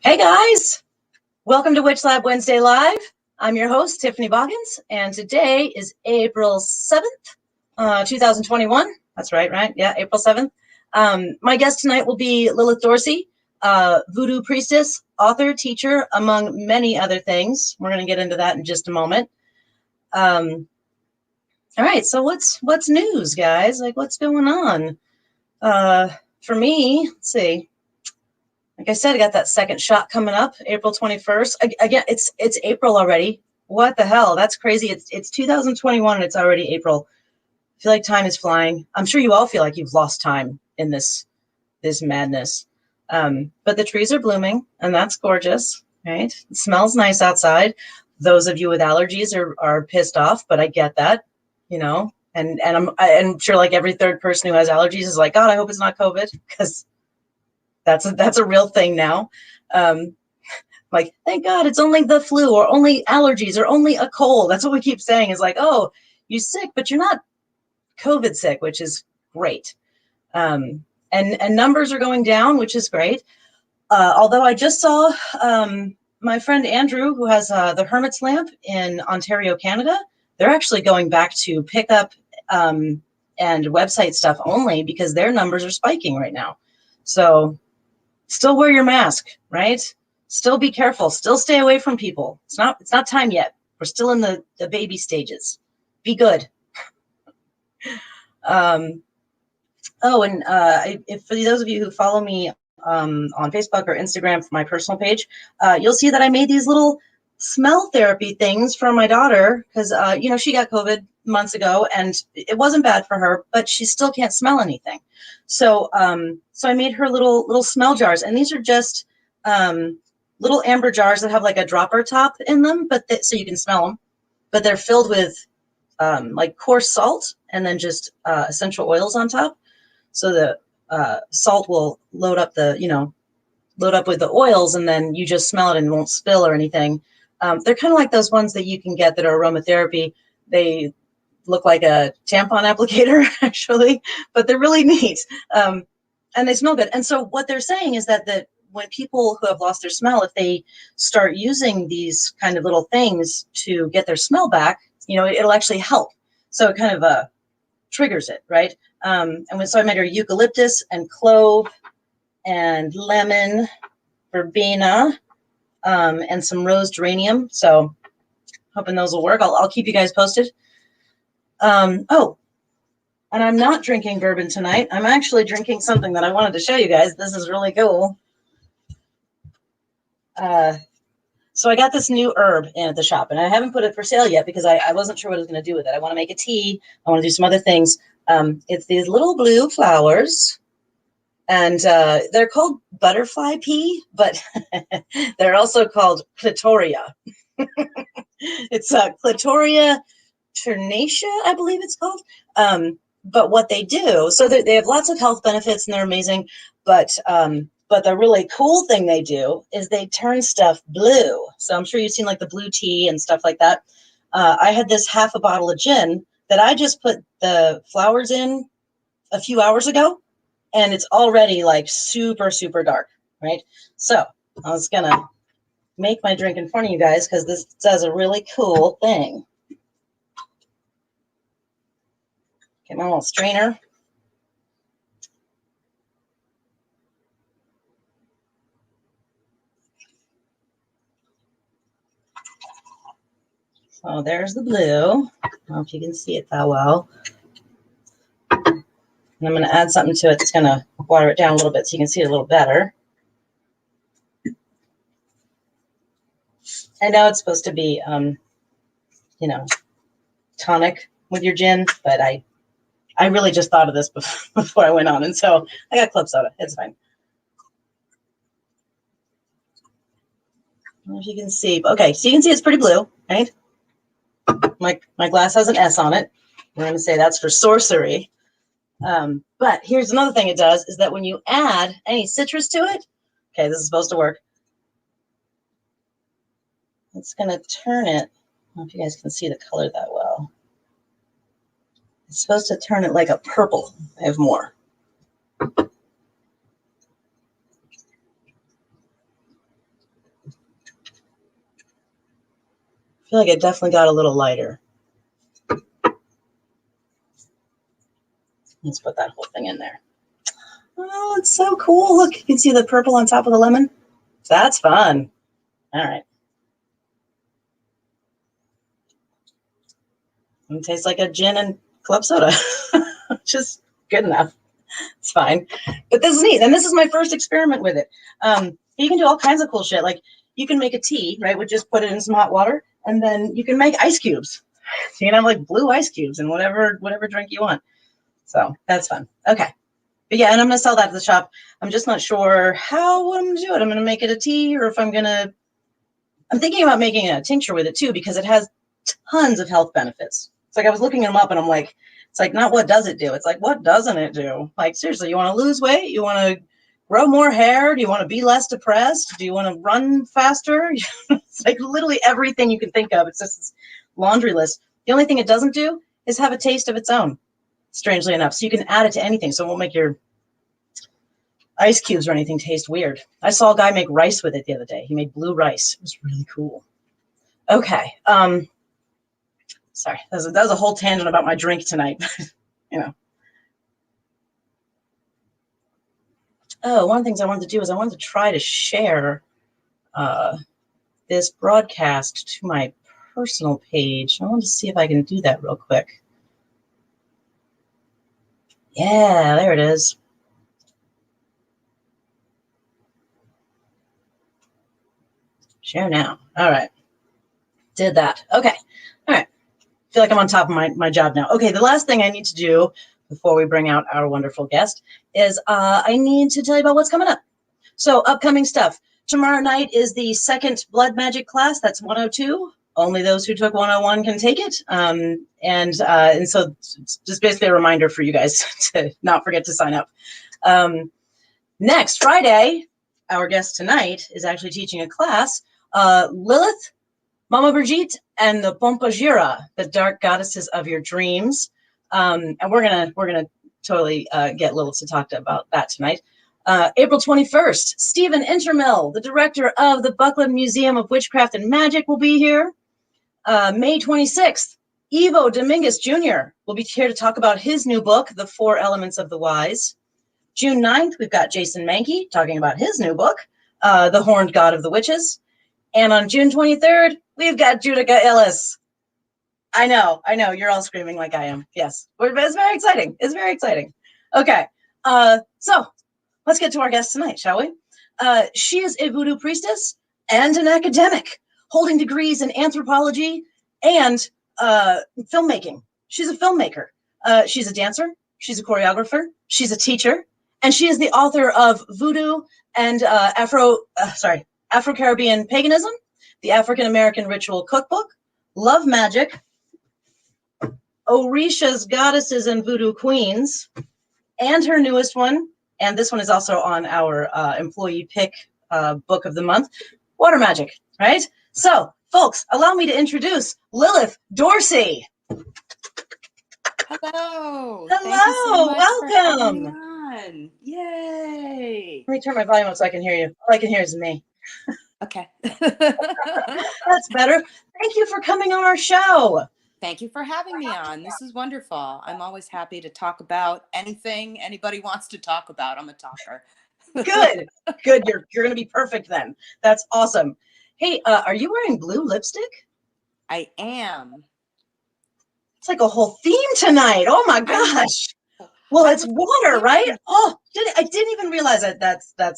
Hey guys, welcome to WitchLab Wednesday Live. I'm your host, Tiffany Boggins, and today is April 7th, 2021. That's right? Yeah, April 7th. My guest tonight will be Lilith Dorsey, Voodoo priestess, author, teacher, among many other things. We're going to get into that in just a moment. All right, so what's news, guys? Like, what's going on? For me, let's see. Like I said, I got that second shot coming up, April 21st. Again, it's April already. What the hell? That's crazy. It's 2021 and it's already April. I feel like time is flying. I'm sure you all feel like you've lost time in this madness. But the trees are blooming and that's gorgeous, right? It smells nice outside. Those of you with allergies are pissed off, but I get that, you know. And I'm sure like every third person who has allergies is like, God, I hope it's not COVID, because that's a real thing now. Like, thank God it's only the flu or only allergies or only a cold. That's what we keep saying is like, oh, you're sick, but you're not COVID sick, which is great. And numbers are going down, which is great. Although I just saw my friend Andrew, who has the Hermit's Lamp in Ontario, Canada, they're actually going back to pickup and website stuff only because their numbers are spiking right now. So still wear your mask, right? Still be careful. Still stay away from people. It's not time yet. We're still in the baby stages. Be good. And if for those of you who follow me on Facebook or Instagram for my personal page, you'll see that I made these little smell therapy things for my daughter because she got COVID months ago and it wasn't bad for her, but she still can't smell anything. So I made her little smell jars, and these are just little amber jars that have like a dropper top in them, but so you can smell them, but they're filled with like coarse salt and then just essential oils on top. So the salt will load up with the oils, and then you just smell it and it won't spill or anything. They're kind of like those ones that you can get that are aromatherapy. They look like a tampon applicator, actually, but they're really neat. And they smell good. And so what they're saying is that when people who have lost their smell, if they start using these kind of little things to get their smell back, it'll actually help. So it kind of triggers it, right? So I made her eucalyptus and clove and lemon, verbena, and some rose geranium. So hoping those will work. I'll keep you guys posted. And I'm not drinking bourbon tonight. I'm actually drinking something that I wanted to show you guys. This is really cool. So I got this new herb in at the shop, and I haven't put it for sale yet because I wasn't sure what I was going to do with it. I want to make a tea. I want to do some other things. It's these little blue flowers, and they're called butterfly pea, but they're also called clitoria. It's clitoria ternacea, I believe it's called. But what they do, so they have lots of health benefits and they're amazing, but the really cool thing they do is they turn stuff blue. So I'm sure you've seen like the blue tea and stuff like that. I had this half a bottle of gin that I just put the flowers in a few hours ago, and it's already like super, super dark, right? So I was gonna make my drink in front of you guys because this does a really cool thing. Get my little strainer. So there's the blue. I don't know if you can see it that well. And I'm going to add something to it that's going to water it down a little bit so you can see it a little better. I know it's supposed to be, tonic with your gin, but I really just thought of this before I went on, and so I got club soda. It's fine. I don't know if you can see. Okay, so you can see it's pretty blue, right? My glass has an S on it. We're going to say that's for sorcery. But here's another thing it does is that when you add any citrus to it, okay, this is supposed to work. It's going to turn it. I don't know if you guys can see the color that well. It's supposed to turn it like a purple. I have more. feel like it definitely got a little lighter. Let's put that whole thing in there. Oh, it's so cool. Look, you can see the purple on top of the lemon. That's fun. All right. It tastes like a gin and club soda, which is good enough. It's fine. But this is neat. And this is my first experiment with it. You can do all kinds of cool shit. Like you can make a tea, right? With just put it in some hot water, and then you can make ice cubes. So you can have like blue ice cubes and whatever drink you want. So that's fun. Okay. But yeah, and I'm going to sell that at the shop. I'm just not sure what I'm going to do it. I'm going to make it a tea, or if I'm thinking about making a tincture with it too, because it has tons of health benefits. It's like I was looking them up and I'm like, it's like not what does it do? It's like, what doesn't it do? Like, seriously, you want to lose weight? You want to grow more hair? Do you want to be less depressed? Do you want to run faster? It's like literally everything you can think of. It's just this laundry list. The only thing it doesn't do is have a taste of its own, strangely enough. So you can add it to anything. So it won't make your ice cubes or anything taste weird. I saw a guy make rice with it the other day. He made blue rice. It was really cool. Okay. Sorry, that was a whole tangent about my drink tonight. You know. Oh, one of the things I wanted to do is I wanted to try to share this broadcast to my personal page. I wanted to see if I can do that real quick. Yeah, there it is. Share now. All right. Did that. Okay. All right. Feel like I'm on top of my job now. Okay, the last thing I need to do before we bring out our wonderful guest is I need to tell you about what's coming up. So upcoming stuff. Tomorrow night is the second blood magic class. That's 102. Only those who took 101 can take it. And so it's just basically a reminder for you guys to not forget to sign up. Next Friday, our guest tonight is actually teaching a class. Lilith, Mama Brigitte, and the Pompajira, the dark goddesses of your dreams. And we're gonna totally get Lilith to talk about that tonight. April 21st, Stephen Intermill, the director of the Buckland Museum of Witchcraft and Magic, will be here. May 26th, Ivo Dominguez Jr. will be here to talk about his new book, The Four Elements of the Wise. June 9th, we've got Jason Mankey talking about his new book, The Horned God of the Witches. And on June 23rd, we've got Judica Illis. I know, you're all screaming like I am. Yes, it's very exciting. It's very exciting. Okay, so let's get to our guest tonight, shall we? She is a voodoo priestess and an academic, holding degrees in anthropology and filmmaking. She's a filmmaker. She's a dancer. She's a choreographer. She's a teacher. And she is the author of Voodoo and Afro-Caribbean Paganism, the African-American Ritual Cookbook, Love Magic, Orisha's Goddesses and Voodoo Queens, and her newest one, and this one is also on our employee pick book of the month, Water Magic, right? So, folks, allow me to introduce Lilith Dorsey. Hello. Hello, welcome. Yay. Let me turn my volume up so I can hear you. All I can hear is me. Okay. That's better. Thank you for coming on our show. Thank you for having me on. This is wonderful. I'm always happy to talk about anything anybody wants to talk about. I'm a talker. Good. You're going to be perfect then. That's awesome. Hey, are you wearing blue lipstick? I am. It's like a whole theme tonight. Oh my gosh. Well, it's water, right? Oh, I didn't even realize that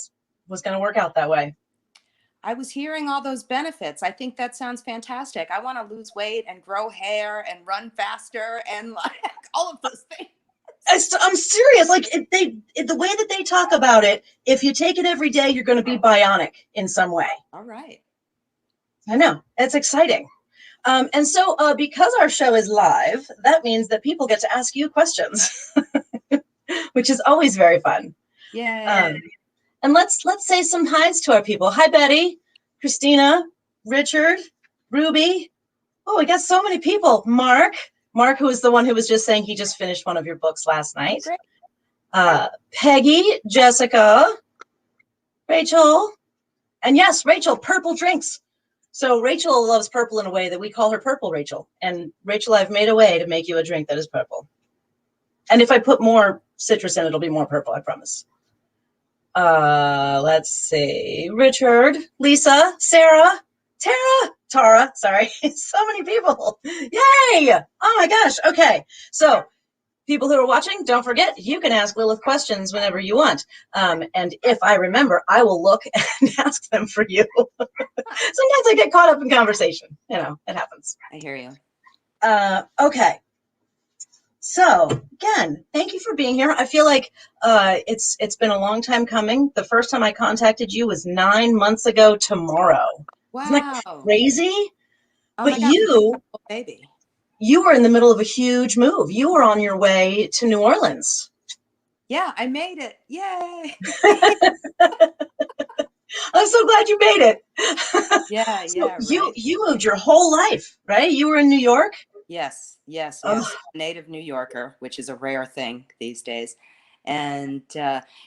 was going to work out that way. I was hearing all those benefits. I think that sounds fantastic. I want to lose weight and grow hair and run faster and like all of those things. I'm serious. Like the way that they talk about it, if you take it every day, you're going to be bionic in some way. All right. I know. It's exciting. And so because our show is live, that means that people get to ask you questions, which is always very fun. Yeah. And let's say some hi's to our people. Hi, Betty, Christina, Richard, Ruby. Oh, we got so many people. Mark, who is the one who was just saying he just finished one of your books last night. Great. Peggy, Jessica, Rachel. And yes, Rachel, purple drinks. So Rachel loves purple in a way that we call her Purple Rachel. And Rachel, I've made a way to make you a drink that is purple. And if I put more citrus in, it'll be more purple, I promise. Let's see. Richard, Lisa, Sarah, Tara, sorry. So many people. Yay! Oh my gosh. Okay. So people who are watching, don't forget, you can ask Lilith questions whenever you want. And if I remember, I will look and ask them for you. Sometimes I get caught up in conversation. You know, it happens. I hear you. Okay. So again, thank you for being here. I feel like it's been a long time coming. The first time I contacted you was 9 months ago tomorrow. Wow. Isn't that crazy? Oh But my God, baby. You were in the middle of a huge move. You were on your way to New Orleans. Yeah, I made it. Yay. I'm so glad you made it. Yeah, So yeah. Right. You moved your whole life, right? You were in New York? Yes. Oh. Native New Yorker, which is a rare thing these days. And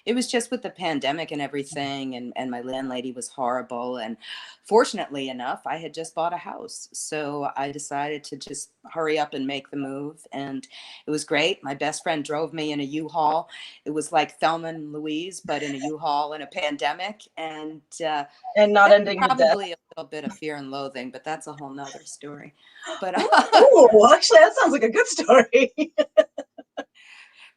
it was just with the pandemic and everything. And my landlady was horrible. And fortunately enough, I had just bought a house. So I decided to just hurry up and make the move. And it was great. My best friend drove me in a U-Haul. It was like Thelma and Louise, but in a U-Haul in a pandemic. And not ending with death. Probably a little bit of fear and loathing, but that's a whole nother story. But oh, actually, that sounds like a good story.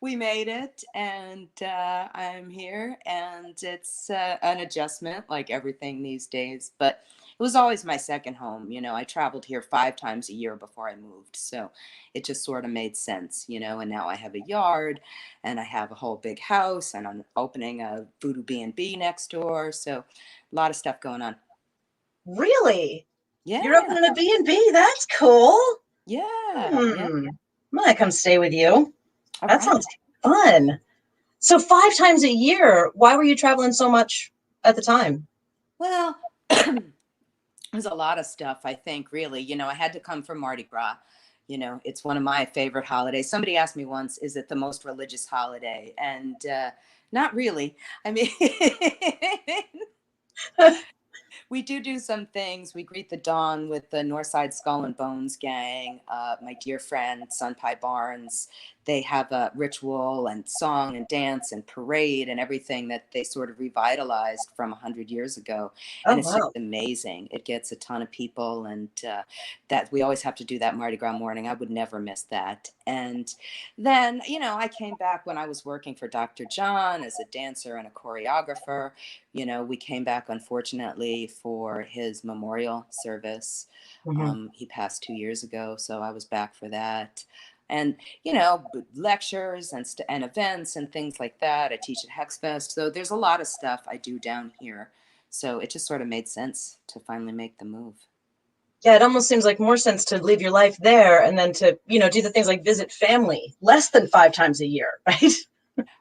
we made it, and I'm here, and it's an adjustment like everything these days, but it was always my second home. You know, I traveled here 5 times a year before I moved, so it just sort of made sense, you know, and now I have a yard, and I have a whole big house, and I'm opening a Voodoo B&B next door, so a lot of stuff going on. Really? Yeah. You're opening a B&B? That's cool. Yeah. I'm gonna come stay with you. All that right. Sounds fun. So 5 times a year, why were you traveling so much at the time? Well, there's a lot of stuff, I think, really. You know, I had to come from Mardi Gras. You know, it's one of my favorite holidays. Somebody asked me once, is it the most religious holiday? And not really. I mean, we do some things. We greet the dawn with the Northside Skull and Bones gang. My dear friend, Sunpie Barnes, they have a ritual and song and dance and parade and everything that they sort of revitalized from 100 years ago. And it's just amazing. It gets a ton of people, and that we always have to do that Mardi Gras morning. I would never miss that. And then, you know, I came back when I was working for Dr. John as a dancer and a choreographer. You know, we came back, unfortunately, for his memorial service. He passed 2 years ago, so I was back for that. And, you know, lectures and events and things like that. I teach at HexFest. So there's a lot of stuff I do down here. So it just sort of made sense to finally make the move. Yeah, it almost seems like more sense to leave your life there and then to, you know, do the things like visit family less than 5 times a year, right?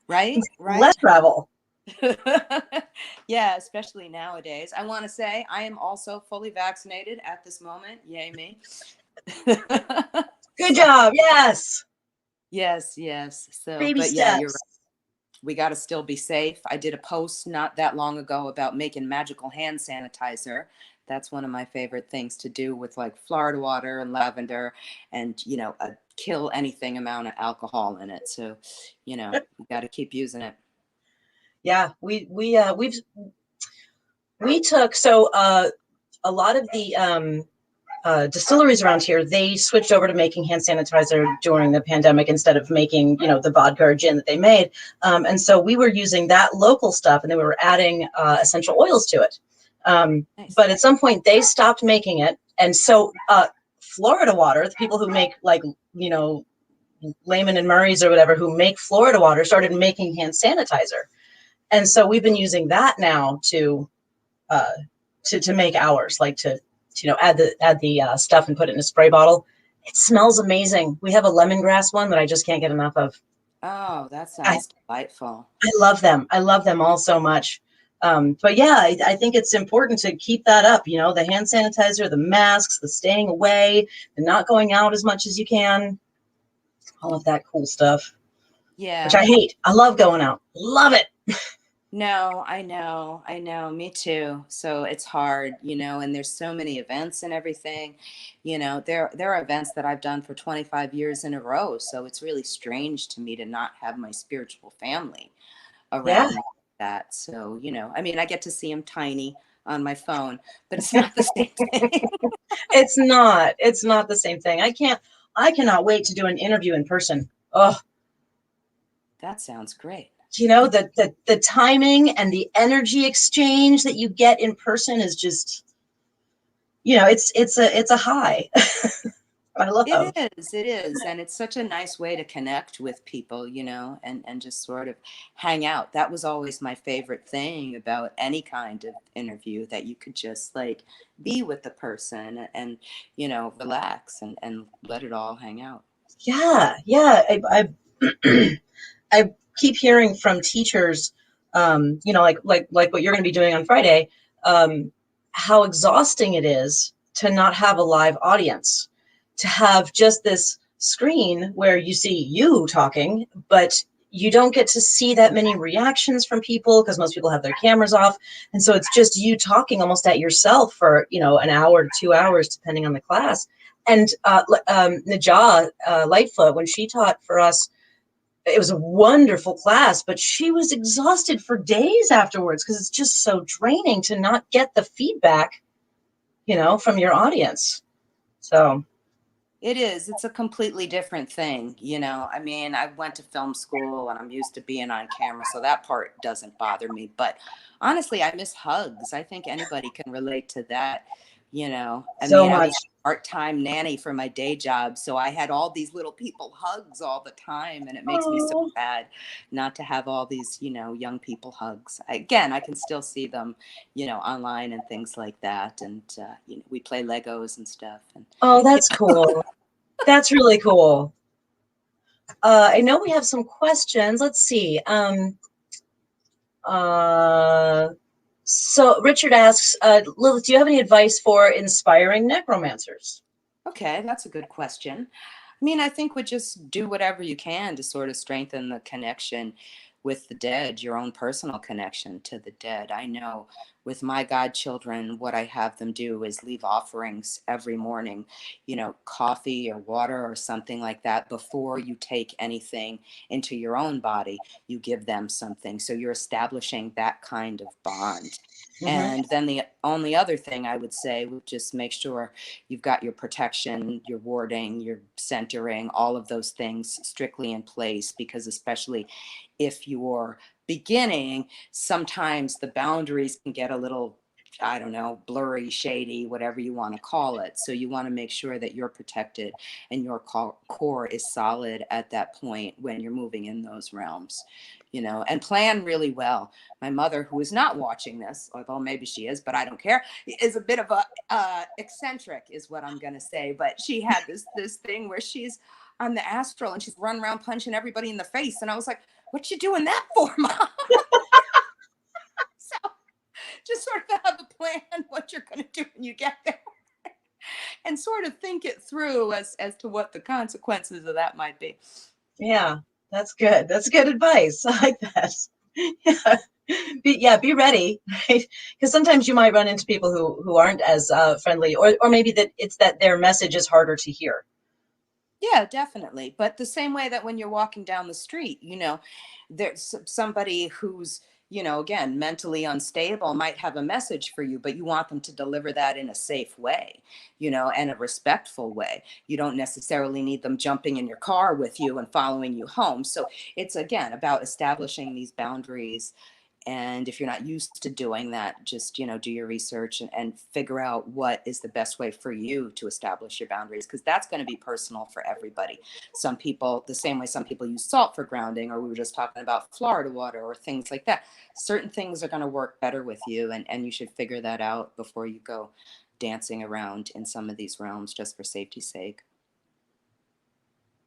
Right. Less travel. Yeah, especially nowadays. I want to say I am also fully vaccinated at this moment. Yay me. Good job. Yes. So, baby but steps. Yeah, you're right. We got to still be safe. I did a post not that long ago about making magical hand sanitizer. That's one of my favorite things to do with like Florida water and lavender and, you know, kill anything amount of alcohol in it. So, you know, we got to keep using it. Yeah, we took, so a lot of the distilleries around here, they switched over to making hand sanitizer during the pandemic instead of making, you know, the vodka or gin that they made. And so we were using that local stuff, and then we were adding essential oils to it. Nice. But at some point they stopped making it. And so Florida water, the people who make, like, you know, Lehman and Murray's or whatever, who make Florida water, started making hand sanitizer. And so we've been using that now to make ours, like to you know, add the stuff and put it in a spray bottle. It smells amazing. We have a lemongrass one that I just can't get enough of. Oh, that sounds delightful. I love them. I love them all so much. But yeah, I think it's important to keep that up. You know, the hand sanitizer, the masks, the staying away, the not going out as much as you can. All of that cool stuff. Yeah. Which I hate. I love going out. Love it. No, I know, me too. So it's hard, and there's so many events and everything. There are events that I've done for 25 years in a row. So it's really strange to me to not have my spiritual family Yeah. around me like that. So, I mean, I get to see them tiny on my phone, but it's not the same thing. It's not the same thing. I cannot wait to do an interview in person. Oh, That sounds great. the timing and the energy exchange that you get in person is just, it's a high. I love. It is. And it's such a nice way to connect with people, and just sort of hang out. That was always my favorite thing about any kind of interview, that you could just like be with the person and, relax and let it all hang out. Yeah, yeah. I keep hearing from teachers, like what you're going to be doing on Friday, how exhausting it is to not have a live audience, to have just this screen where you see you talking, but you don't get to see that many reactions from people because most people have their cameras off. And so it's just you talking almost at yourself for, an hour to 2 hours, depending on the class. And Najah Lightfoot, when she taught for us, it was a wonderful class, but she was exhausted for days afterwards because it's just so draining to not get the feedback, from your audience. So, It is. It's a completely different thing, I mean, I went to film school and I'm used to being on camera, so that part doesn't bother me. But honestly, I miss hugs. I think anybody can relate to that. I so mean, I much. was a part-time nanny for my day job, so I had all these little people hugs all the time, and it makes me so Oh, sad not to have all these, young people hugs. Again, I can still see them, online and things like that, and we play Legos and stuff, and oh, that's cool. That's really cool. I know we have some questions. Let's see. Uh, so Richard asks, Lilith, do you have any advice for inspiring necromancers? Okay, that's a good question. I mean, I think would just do whatever you can to sort of strengthen the connection with the dead, your own personal connection to the dead. I know with my godchildren, what I have them do is leave offerings every morning, coffee or water or something like that. Before you take anything into your own body, you give them something. So you're establishing that kind of bond. Hmm. And then the only other thing I would say would just make sure you've got your protection, your warding, your centering, all of those things strictly in place, because especially if you're beginning, sometimes the boundaries can get a little, I don't know, blurry, shady, whatever you want to call it. So you want to make sure that you're protected and your core is solid at that point when you're moving in those realms, and plan really well. My mother, who is not watching this, although maybe she is, but I don't care, is a bit of a eccentric, is what I'm gonna say. But she had this thing where she's on the astral and she's running around punching everybody in the face, and I was like, "What you doing that for, Mom?" So just sort of have a plan what you're gonna do when you get there, and sort of think it through as to what the consequences of that might be. Yeah, that's good. That's good advice. I like that. Yeah. Be ready, right? Because sometimes you might run into people who aren't as friendly, or maybe that it's that their message is harder to hear. Yeah, definitely. But the same way that when you're walking down the street, there's somebody who's, again, mentally unstable might have a message for you, but you want them to deliver that in a safe way, and a respectful way. You don't necessarily need them jumping in your car with you and following you home. So it's, again, about establishing these boundaries. And if you're not used to doing that, just, do your research and figure out what is the best way for you to establish your boundaries, because that's going to be personal for everybody. Some people, the same way some people use salt for grounding, or we were just talking about Florida water or things like that. Certain things are going to work better with you, and you should figure that out before you go dancing around in some of these realms just for safety's sake.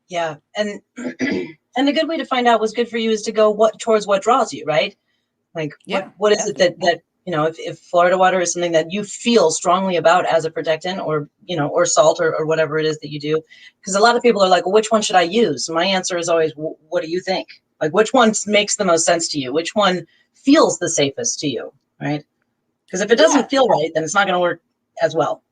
Yeah, and and the good way to find out what's good for you is to go towards what draws you, right? Like Yeah, what is it definitely. that if Florida water is something that you feel strongly about as a protectant, or or salt, or whatever it is that you do, because a lot of people are like, well, which one should I use? My answer is always, what do you think? Like, which one makes the most sense to you? Which one feels the safest to you, right? Because if it doesn't feel right, then it's not going to work as well.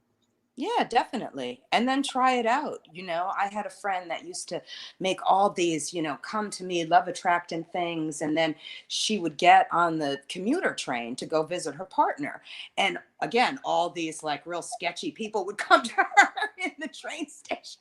Yeah, definitely. And then try it out. You know, I had a friend that used to make all these, you know, come to me, love attracting things. And then she would get on the commuter train to go visit her partner. And again, all these like real sketchy people would come to her in the train station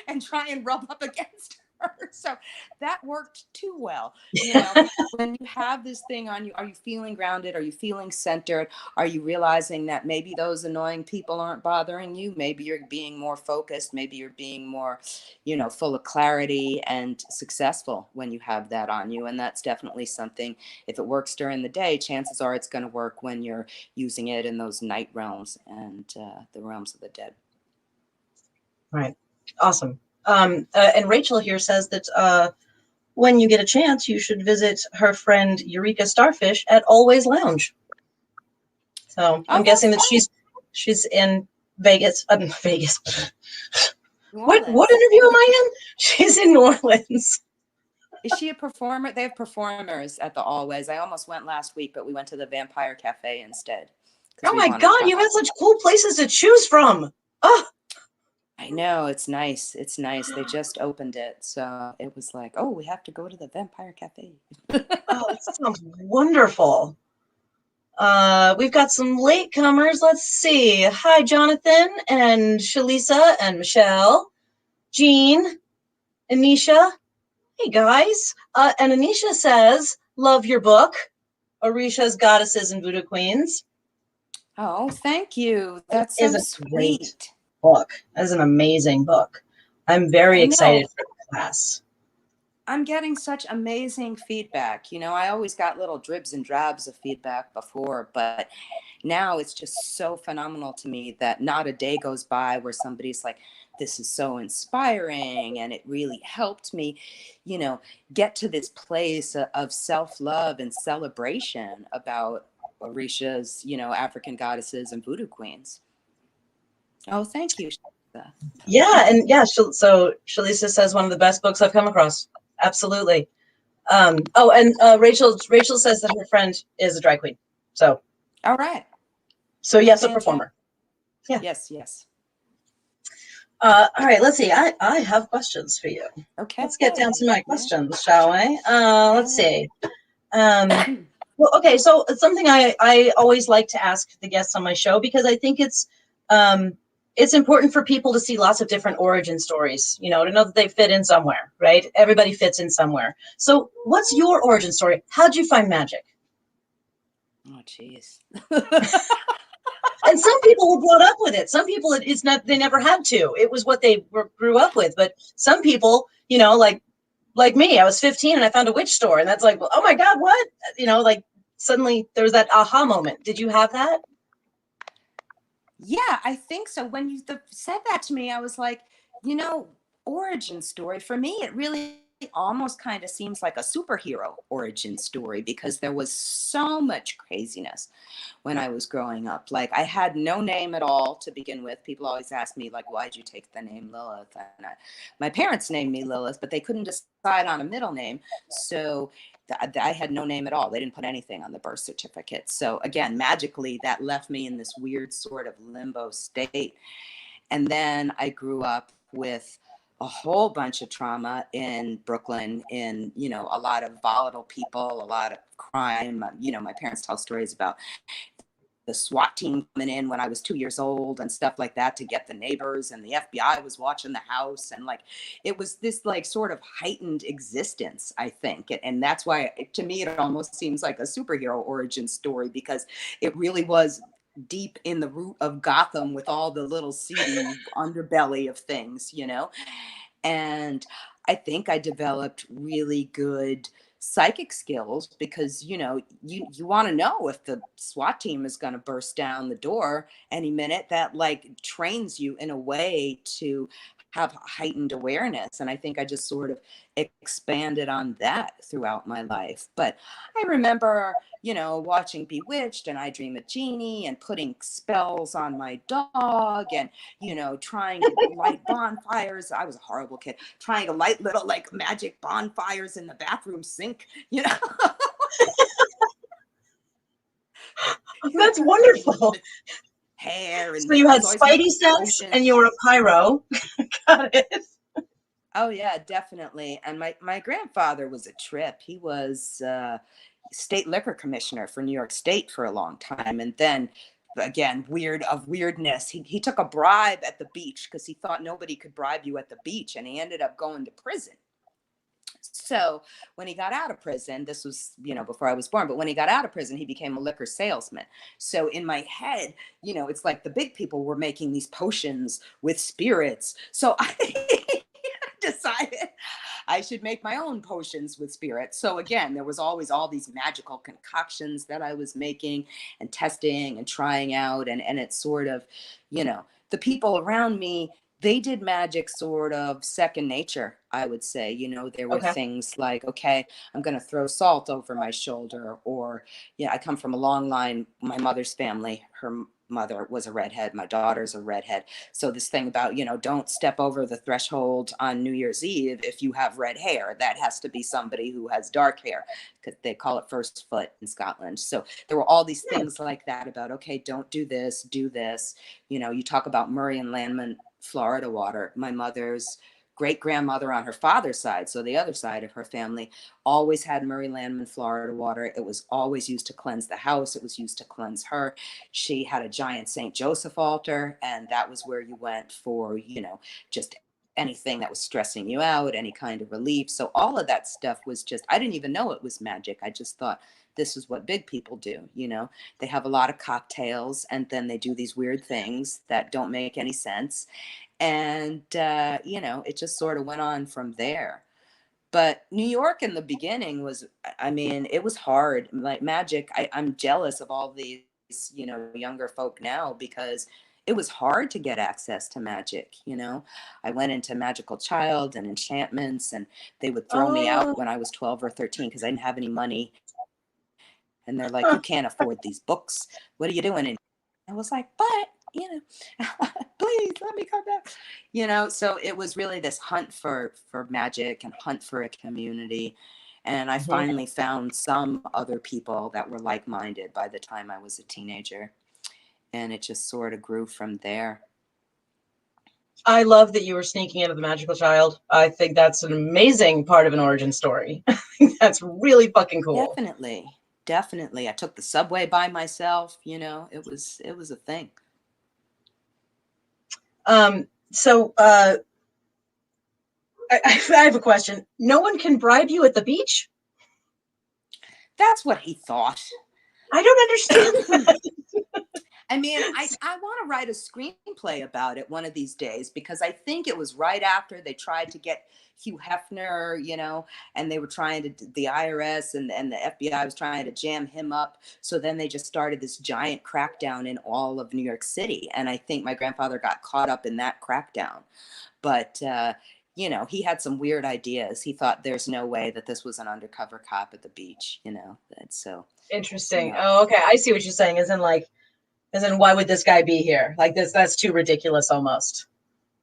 and try and rub up against her. So that worked too well. You know, when you have this thing on you, are you feeling grounded? Are you feeling centered? Are you realizing that maybe those annoying people aren't bothering you? Maybe you're being more focused. Maybe you're being more, you know, full of clarity and successful when you have that on you. And that's definitely something, if it works during the day, chances are it's going to work when you're using it in those night realms and the realms of the dead. Right. Awesome. And Rachel here says that when you get a chance, you should visit her friend Eureka Starfish at Always Lounge. So I'm guessing that she's in Vegas. Vegas. What interview am I in? She's in New Orleans. Is she a performer? They have performers at the Always. I almost went last week, but we went to the Vampire Cafe instead. Oh my God, you have such cool places to choose from. Oh. I know, it's nice. It's nice. They just opened it. So it was like, oh, we have to go to the Vampire Cafe. Oh, that sounds wonderful. We've got some latecomers. Let's see. Hi, Jonathan and Shalisa and Michelle, Jean, Anisha. Hey, guys. And Anisha says, love your book, Orisha's Goddesses and Voodoo Queens. Oh, thank you. That's so sweet. Book. That is an amazing book. I'm very excited for the class. I'm getting such amazing feedback. You know, I always got little dribs and drabs of feedback before, but now it's just so phenomenal to me that not a day goes by where somebody's like, this is so inspiring and it really helped me, you know, get to this place of self-love and celebration about Orisha's, you know, African goddesses and voodoo queens. Oh, thank you. Yeah, and yeah, so Shalisa says one of the best books I've come across. Absolutely. Oh, and Rachel says that her friend is a drag queen. So. All right. So yes, a performer. Yeah. Yes. All right, let's see. I have questions for you. Okay. Let's get down to my questions, shall we? Let's see. Well, okay, so it's something I always like to ask the guests on my show because I think it's important for people to see lots of different origin stories, you know, to know that they fit in somewhere, right? Everybody fits in somewhere. So what's your origin story? How'd you find magic? Oh, geez. And some people were brought up with it. Some people, it's not, they never had to. It was what they grew up with. But some people, you know, like me, I was 15 and I found a witch store. And that's like, oh my God, what? You know, like suddenly there was that aha moment. Did you have that? Yeah, I think so. When you said that to me, I was like, you know, origin story for me, it really almost kind of seems like a superhero origin story because there was so much craziness when I was growing up. Like I had no name at all to begin with. People always ask me like, why'd you take the name Lilith? And my parents named me Lilith, but they couldn't decide on a middle name. So I had no name at all. They didn't put anything on the birth certificate. So again, magically that left me in this weird sort of limbo state. And then I grew up with a whole bunch of trauma in Brooklyn, in, you know, a lot of volatile people, a lot of crime. You know, my parents tell stories about the SWAT team coming in when I was 2 years old and stuff like that to get the neighbors, and the FBI was watching the house, and like it was this like sort of heightened existence, I think. And that's why to me it almost seems like a superhero origin story, because it really was deep in the root of Gotham with all the little seedy underbelly of things, you know. And I think I developed really good psychic skills because, you know, you want to know if the SWAT team is going to burst down the door any minute. That like trains you in a way to have heightened awareness. And I think I just sort of expanded on that throughout my life. But I remember, you know, watching Bewitched and I Dream a Genie and putting spells on my dog and, you know, trying to light bonfires. I was a horrible kid, trying to light little like magic bonfires in the bathroom sink, you know. That's wonderful. Hair, and So you had he's always making Spidey sense potions. and you were a pyro. Got it. Oh yeah, definitely. And my grandfather was a trip. He was state liquor commissioner for New York State for a long time, and then again, weird of weirdness, he took a bribe at the beach because he thought nobody could bribe you at the beach, and he ended up going to prison. So when he got out of prison, this was, before I was born, but when he got out of prison, he became a liquor salesman. So in my head, it's like the big people were making these potions with spirits. So I decided I should make my own potions with spirits. So again, there was always all these magical concoctions that I was making and testing and trying out. And it's sort of, the people around me, they did magic sort of second nature, I would say. There were Okay. things like, okay, I'm going to throw salt over my shoulder, or, I come from a long line. My mother's family, her mother was a redhead. My daughter's a redhead. So this thing about, don't step over the threshold on New Year's Eve if you have red hair. That has to be somebody who has dark hair, because they call it first foot in Scotland. So there were all these things like that about, okay, don't do this, do this. You talk about Murray and Landman, Florida water. My mother's great grandmother on her father's side, so the other side of her family, always had Murray Landman Florida water. It was always used to cleanse the house. It was used to cleanse her. She had a giant St. Joseph altar, and that was where you went for, just anything that was stressing you out, any kind of relief. So all of that stuff was just, I didn't even know it was magic. I just thought this is what big people do. They have a lot of cocktails, and then they do these weird things that don't make any sense. And, it just sort of went on from there. But New York in the beginning was, I mean, it was hard. Like magic, I'm jealous of all these, younger folk now, because it was hard to get access to magic. I went into Magical Child and enchantments, and they would throw me Oh, out when I was 12 or 13 because I didn't have any money. And they're like, you can't afford these books. What are you doing? And I was like, but, please let me come back. So it was really this hunt for magic and hunt for a community. And I finally found some other people that were like-minded by the time I was a teenager. And it just sort of grew from there. I love that you were sneaking into the Magical Child. I think that's an amazing part of an origin story. I think that's really fucking cool. Definitely. I took the subway by myself. It was a thing. So I have a question. No one can bribe you at the beach? That's what he thought. I don't understand that. I mean, I want to write a screenplay about it one of these days, because I think it was right after they tried to get Hugh Hefner, and they were trying to, the IRS and the FBI was trying to jam him up. So then they just started this giant crackdown in all of New York City. And I think my grandfather got caught up in that crackdown. But, he had some weird ideas. He thought there's no way that this was an undercover cop at the beach, That's so Interesting. Oh, okay. I see what you're saying. As in, why would this guy be here? Like this, that's too ridiculous almost.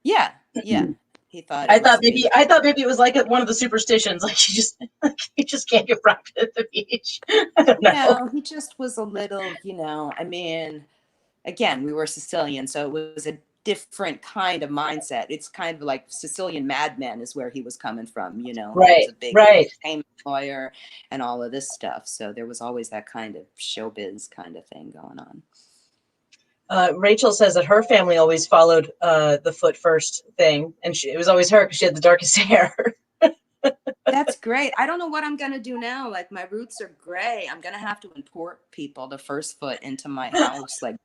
Yeah. He thought I it thought must maybe be. I thought maybe it was like one of the superstitions, like you just can't get bribed at the beach. I don't know. No, he just was a little, I mean, again, we were Sicilian, so it was a different kind of mindset. It's kind of like Sicilian madmen is where he was coming from, He was Right, a big right. entertainment lawyer and all of this stuff. So there was always that kind of showbiz kind of thing going on. Rachel says that her family always followed the foot first thing, and it was always her because she had the darkest hair. That's great. I don't know what I'm going to do now. Like, my roots are gray. I'm going to have to import people to first foot into my house. Like,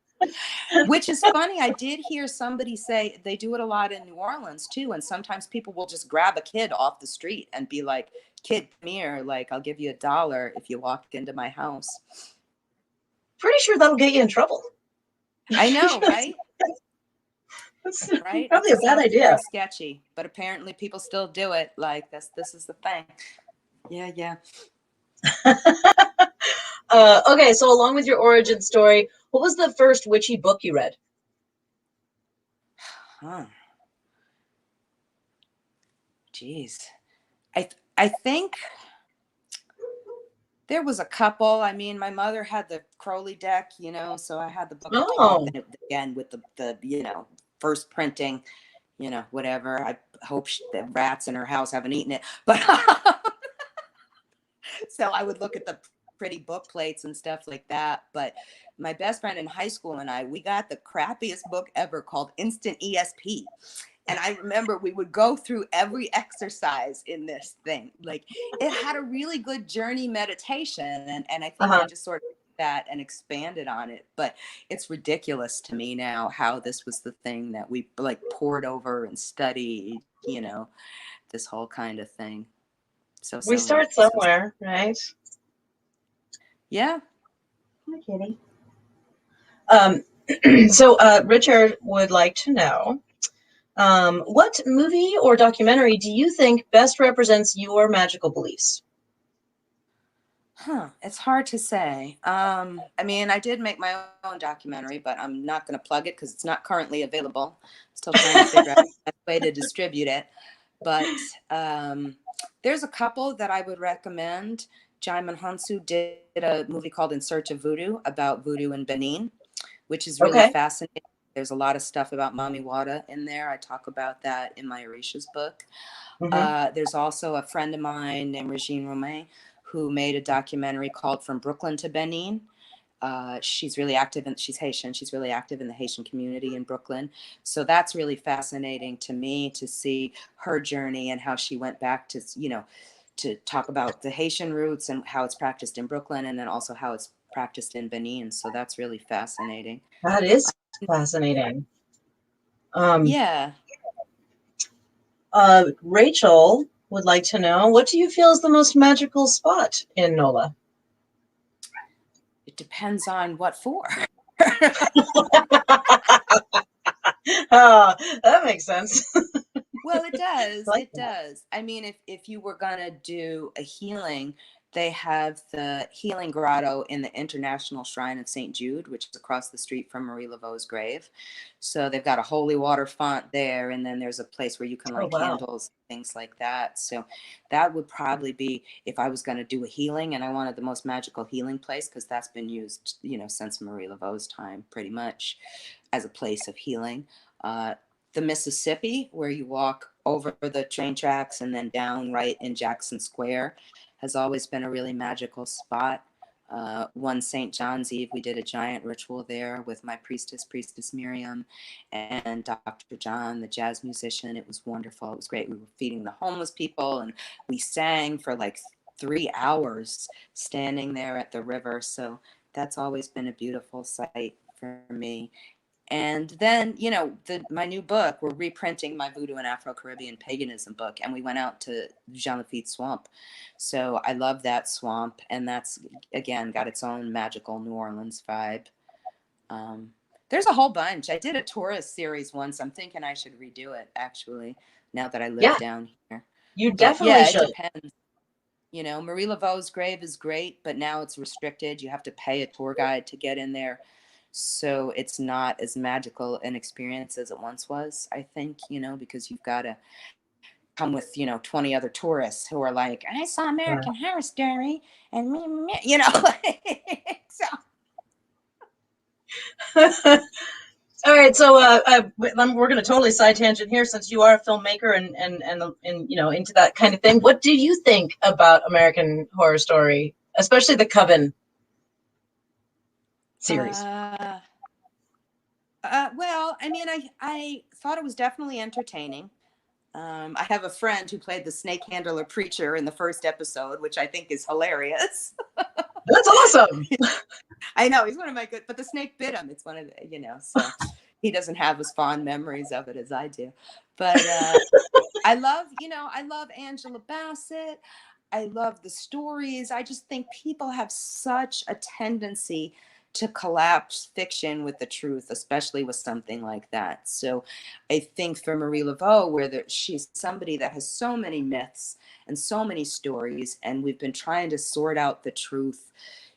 which is funny. I did hear somebody say they do it a lot in New Orleans too. And sometimes people will just grab a kid off the street and be like, kid, come here. Like, I'll give you $1 if you walk into my house. Pretty sure that'll get you in trouble. I know, right? That's Right? probably It a bad sounds idea. very sketchy, but apparently people still do it. Like, this is the thing. Yeah. Okay, so along with your origin story, what was the first witchy book you read? Huh. Jeez. I think There was a couple. I mean, my mother had the Crowley deck, you know, so I had the book of Thoth, Oh, and again with the you know, first printing, you know, whatever. I hope the rats in her house haven't eaten it, but so I would look at the pretty book plates and stuff like that. But my best friend in high school and I, we got the crappiest book ever called Instant ESP. And I remember we would go through every exercise in this thing. Like, it had a really good journey meditation. And I think I just sort of did that and expanded on it. But it's ridiculous to me now how this was the thing that we like poured over and studied, you know, this whole kind of thing. So we silly. start somewhere, right? Yeah. Hi, Kitty. So Richard would like to know, what movie or documentary do you think best represents your magical beliefs? It's hard to say. I mean, I did make my own documentary, but I'm not going to plug it because it's not currently available. Still trying to figure out the best way to distribute it. But there's a couple that I would recommend. Jaimin Hansu did a movie called In Search of Voodoo about voodoo in Benin, which is really Okay. fascinating. There's a lot of stuff about Mami Wada in there. I talk about that in my Orisha's book. There's also a friend of mine named Regine Romain who made a documentary called From Brooklyn to Benin. She's really active and she's Haitian. She's really active in the Haitian community in Brooklyn. So that's really fascinating to me to see her journey and how she went back to, you know, to talk about the Haitian roots and how it's practiced in Brooklyn and then also how it's practiced in Benin. So that's really fascinating. That is fascinating. Yeah. Rachel would like to know, what do you feel is the most magical spot in NOLA? It depends on what for. Oh, that makes sense. Well, it does. Like It that. does. I mean, if you were gonna do a healing, they have the healing grotto in the International Shrine of St. Jude, which is across the street from Marie Laveau's grave. So they've got a holy water font there, and then there's a place where you can Oh, light wow. candles, things like that. So that would probably be if I was gonna do a healing and I wanted the most magical healing place, because that's been used, you know, since Marie Laveau's time, pretty much, as a place of healing. The Mississippi, where you walk over the train tracks and then down right in Jackson Square, has always been a really magical spot. One St. John's Eve, we did a giant ritual there with my priestess Miriam, and Dr. John, the jazz musician. It was wonderful. It was great. We were feeding the homeless people, and we sang for like 3 hours standing there at the river. So that's always been a beautiful sight for me. And then, you know, my new book, we're reprinting my Voodoo and Afro-Caribbean paganism book, and we went out to Jean Lafitte Swamp. So I love that swamp, and that's, again, got its own magical New Orleans vibe. There's a whole bunch. I did a tourist series once. I'm thinking I should redo it, actually, now that I live Yeah, down here. you But definitely yeah, it should. depends. You know, Marie Laveau's grave is great, but now it's restricted. You have to pay a tour guide to get in there. So it's not as magical an experience as it once was, I think, you know, because you've got to come with, you know, 20 other tourists who are like, I saw Yeah. American Horror Story and me, you know. So All right, so we're going to totally side tangent here, since you are a filmmaker and you know, into that kind of thing. What do you think about American Horror Story, especially the Coven series? Well, I mean, I thought it was definitely entertaining. I have a friend who played the snake handler preacher in the first episode, which I think is hilarious. That's awesome. I know, he's one of my good, but the snake bit him. It's one of the, you know, so he doesn't have as fond memories of it as I do. But I love, you know, I love Angela Bassett. I love the stories. I just think people have such a tendency to collapse fiction with the truth, especially with something like that. So I think for Marie Laveau, where she's somebody that has so many myths and so many stories, and we've been trying to sort out the truth,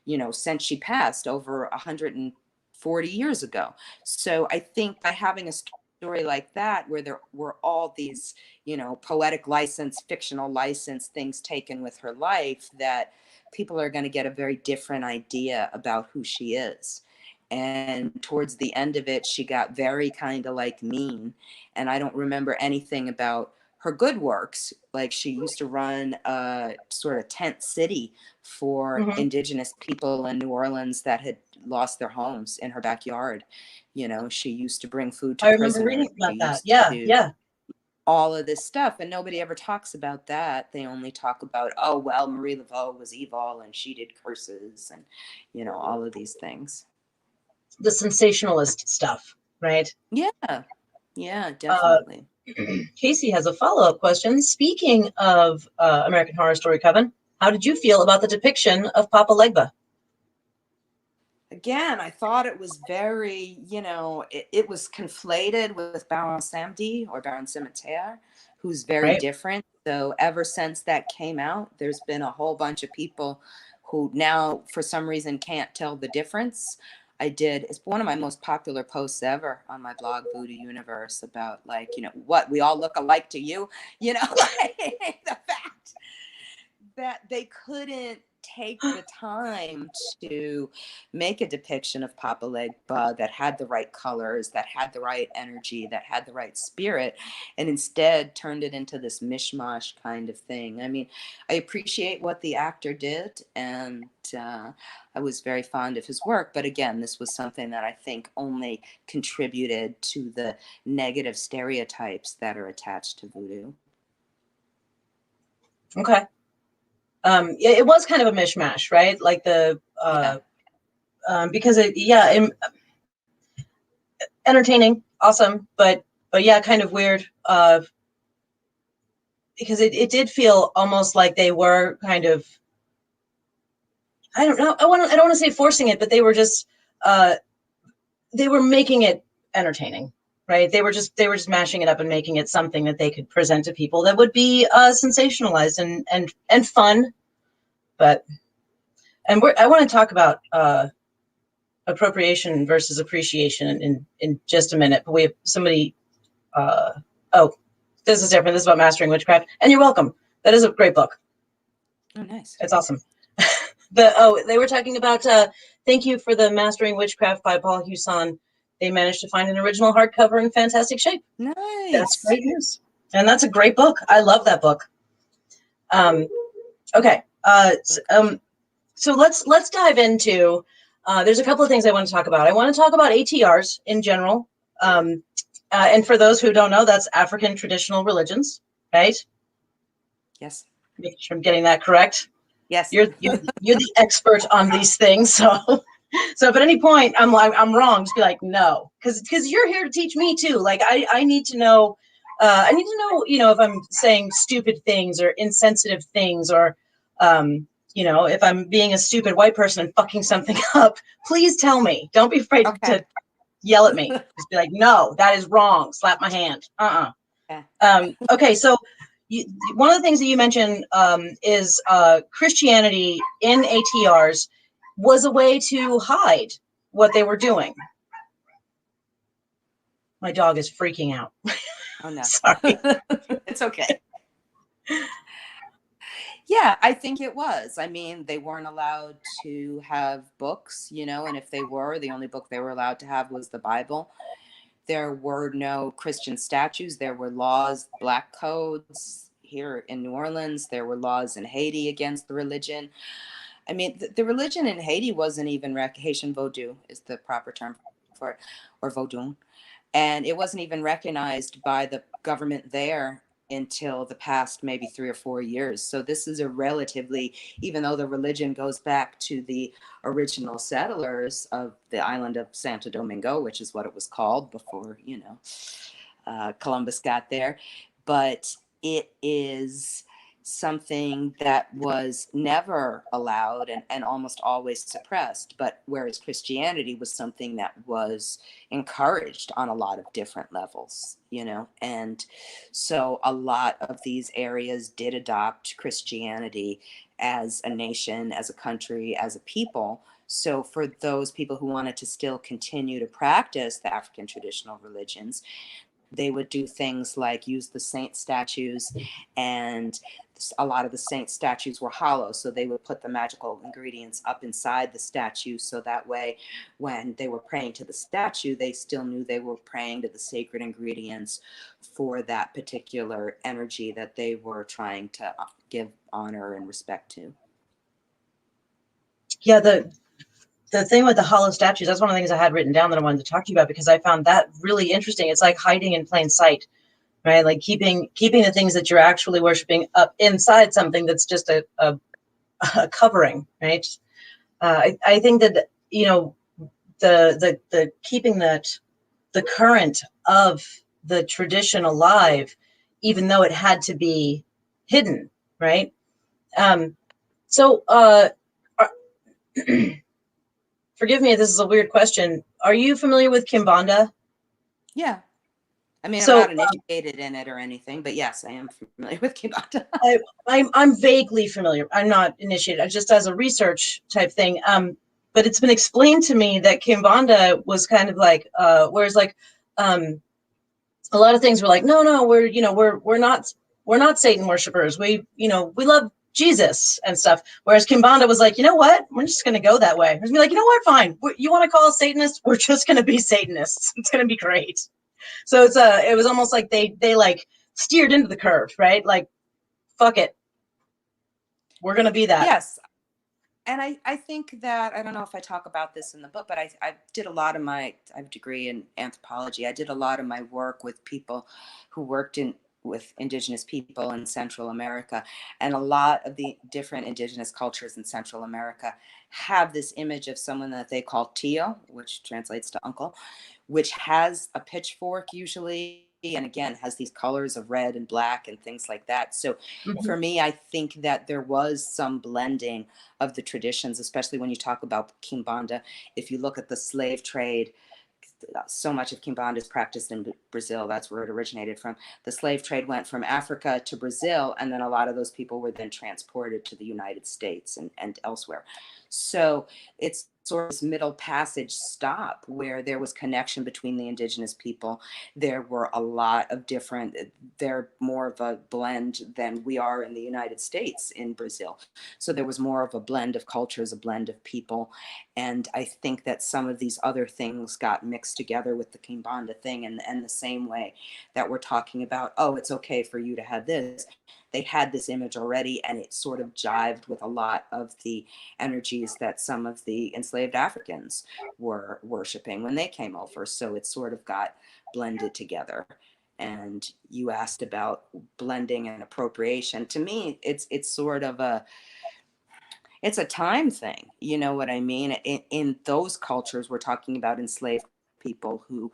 you know, since she passed over 140 years ago. So I think by having a story like that, where there were all these, you know, poetic license, fictional license things taken with her life, that people are going to get a very different idea about who she is. And towards the end of it, she got very kind of like mean. And I don't remember anything about her good works. Like she used to run a sort of tent city for Mm-hmm. indigenous people in New Orleans that had lost their homes in her backyard. You know, she used to bring food to I remember prisoners. reading about She that. used Yeah, to yeah. all of this stuff, and nobody ever talks about that. They only talk about, oh well, Marie Laveau was evil and she did curses and, you know, all of these things. The sensationalist stuff, right? Yeah, Uh, definitely. Casey has a follow-up question. Speaking of American Horror Story Coven, how did you feel about the depiction of Papa Legba? Again, I thought it was very, you know, it was conflated with Baron Samedi or Baron Cimetière, who's very Right? different. So ever since that came out, there's been a whole bunch of people who now, for some reason, can't tell the difference. It's one of my most popular posts ever on my blog, Voodoo Universe, about like, you know, what, we all look alike to you, you know, the fact that they couldn't take the time to make a depiction of Papa Legba that had the right colors, that had the right energy, that had the right spirit, and instead turned it into this mishmash kind of thing. I mean, I appreciate what the actor did, and I was very fond of his work. But again, this was something that I think only contributed to the negative stereotypes that are attached to voodoo. Okay. Yeah, it was kind of a mishmash, right? Like the Yeah. because entertaining, awesome, but yeah, kind of weird. Because it did feel almost like they were kind of, I don't know, I don't want to say forcing it, but they were just they were making it entertaining, right? They were just mashing it up and making it something that they could present to people that would be sensationalized and fun. But I want to talk about appropriation versus appreciation in just a minute. But we have somebody. Oh, this is different. This is about mastering witchcraft, and you're welcome. That is a great book. Oh, nice. It's awesome. They were talking about thank you for the Mastering Witchcraft by Paul Husson. They managed to find an original hardcover in fantastic shape. Nice. That's great news, and that's a great book. I love that book. Okay, so let's dive into. There's a couple of things I want to talk about. I want to talk about ATRs in general, and for those who don't know, that's African traditional religions, right? Yes. Make sure I'm getting that correct. Yes. You're the expert on these things, so if at any point I'm wrong, just be like no, because you're here to teach me too. Like I need to know. I need to know, if I'm saying stupid things or insensitive things, or if I'm being a stupid white person and fucking something up. Please tell me. Don't be afraid to yell at me. Just be like, no, that is wrong. Slap my hand. Okay, so. One of the things that you mentioned is Christianity in ATRs was a way to hide what they were doing. My dog is freaking out. Oh, no. Sorry. It's okay. Yeah, I think it was. I mean, they weren't allowed to have books, and if they were, the only book they were allowed to have was the Bible. There were no Christian statues. There were laws, black codes here in New Orleans. There were laws in Haiti against the religion. I mean, the religion in Haiti wasn't even Haitian Vodou is the proper term for it, or Vodou. And it wasn't even recognized by the government there until the past maybe 3 or 4 years. So this is a relatively, even though the religion goes back to the original settlers of the island of Santo Domingo, which is what it was called before, Columbus got there. But it is something that was never allowed and almost always suppressed. But whereas Christianity was something that was encouraged on a lot of different levels, and so a lot of these areas did adopt Christianity as a nation, as a country, as a people. So for those people who wanted to still continue to practice the African traditional religions, they would do things like use the saint statues, and a lot of the saint statues were hollow, so they would put the magical ingredients up inside the statue, so that way when they were praying to the statue, they still knew they were praying to the sacred ingredients for that particular energy that they were trying to give honor and respect to. Yeah, the thing with the hollow statues, that's one of the things I had written down that I wanted to talk to you about, because I found that really interesting. It's like hiding in plain sight, right? Like keeping the things that you're actually worshiping up inside something that's just a covering, right? I think that, you know, the keeping that the current of the tradition alive, even though it had to be hidden, right? So forgive me if this is a weird question. Are you familiar with Kimbanda? Yeah. I mean, So, I'm not initiated in it or anything, but yes, I am familiar with Kimbanda. I'm vaguely familiar. I'm not initiated, just as a research type thing. But it's been explained to me that Kimbanda was kind of like, whereas like, a lot of things were like, no, we're not Satan worshipers. We love Jesus and stuff. Whereas Kimbanda was like, you know what? We're just going to go that way. We're going to be like, you know what? Fine. You want to call us Satanists? We're just going to be Satanists. It's going to be great. So it was almost like they like steered into the curve, right? Like, fuck it. We're going to be that. Yes. And I think that, I don't know if I talk about this in the book, but I did a lot of I have a degree in anthropology. I did a lot of my work with people who worked with indigenous people in Central America. And a lot of the different indigenous cultures in Central America have this image of someone that they call Tio, which translates to uncle, which has a pitchfork usually, and again has these colors of red and black and things like that. So for me, I think that there was some blending of the traditions, especially when you talk about Kimbanda. If you look at the slave trade, so much of Kimbanda is practiced in Brazil. That's where it originated from. The slave trade went from Africa to Brazil, and then a lot of those people were then transported to the United States and elsewhere. So it's sort of this middle passage stop where there was connection between the indigenous people. There were a lot of different, they're more of a blend than we are in the United States in Brazil. So there was more of a blend of cultures, a blend of people. And I think that some of these other things got mixed together with the Kimbanda thing, and the same way that we're talking about, oh, it's okay for you to have this. They had this image already, and it sort of jived with a lot of the energies that some of the enslaved Africans were worshiping when they came over. So it sort of got blended together. And you asked about blending and appropriation. To me, it's sort of it's a time thing. You know what I mean? In those cultures, we're talking about enslaved people who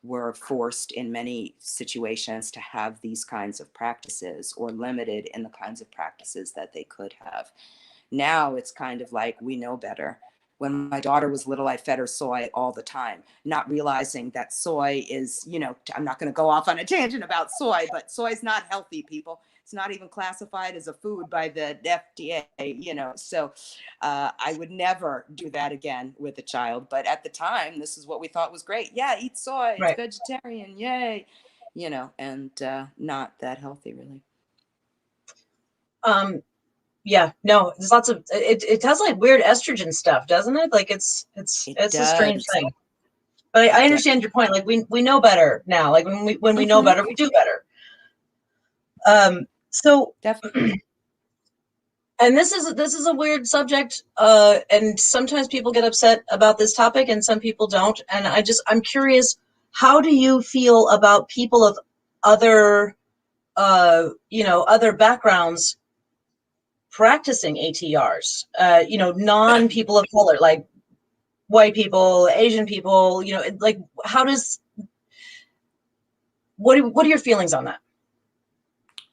were forced in many situations to have these kinds of practices, or limited in the kinds of practices that they could have. Now it's kind of like, we know better. When my daughter was little, I fed her soy all the time, not realizing that soy is, I'm not going to go off on a tangent about soy, but soy is not healthy, people. It's not even classified as a food by the FDA, so I would never do that again with a child. But at the time, this is what we thought was great. Yeah, eat soy. It's vegetarian. Yay. And not that healthy, really. Yeah, no, there's lots of it does like weird estrogen stuff, doesn't it? Like it's a strange thing. But I understand your point. Like we know better now. Like when we know better, we do better. So definitely. And this is a weird subject, and sometimes people get upset about this topic and some people don't. And I'm curious, how do you feel about people of other other backgrounds practicing ATRs, non people of color, like white people, Asian people, like what are your feelings on that?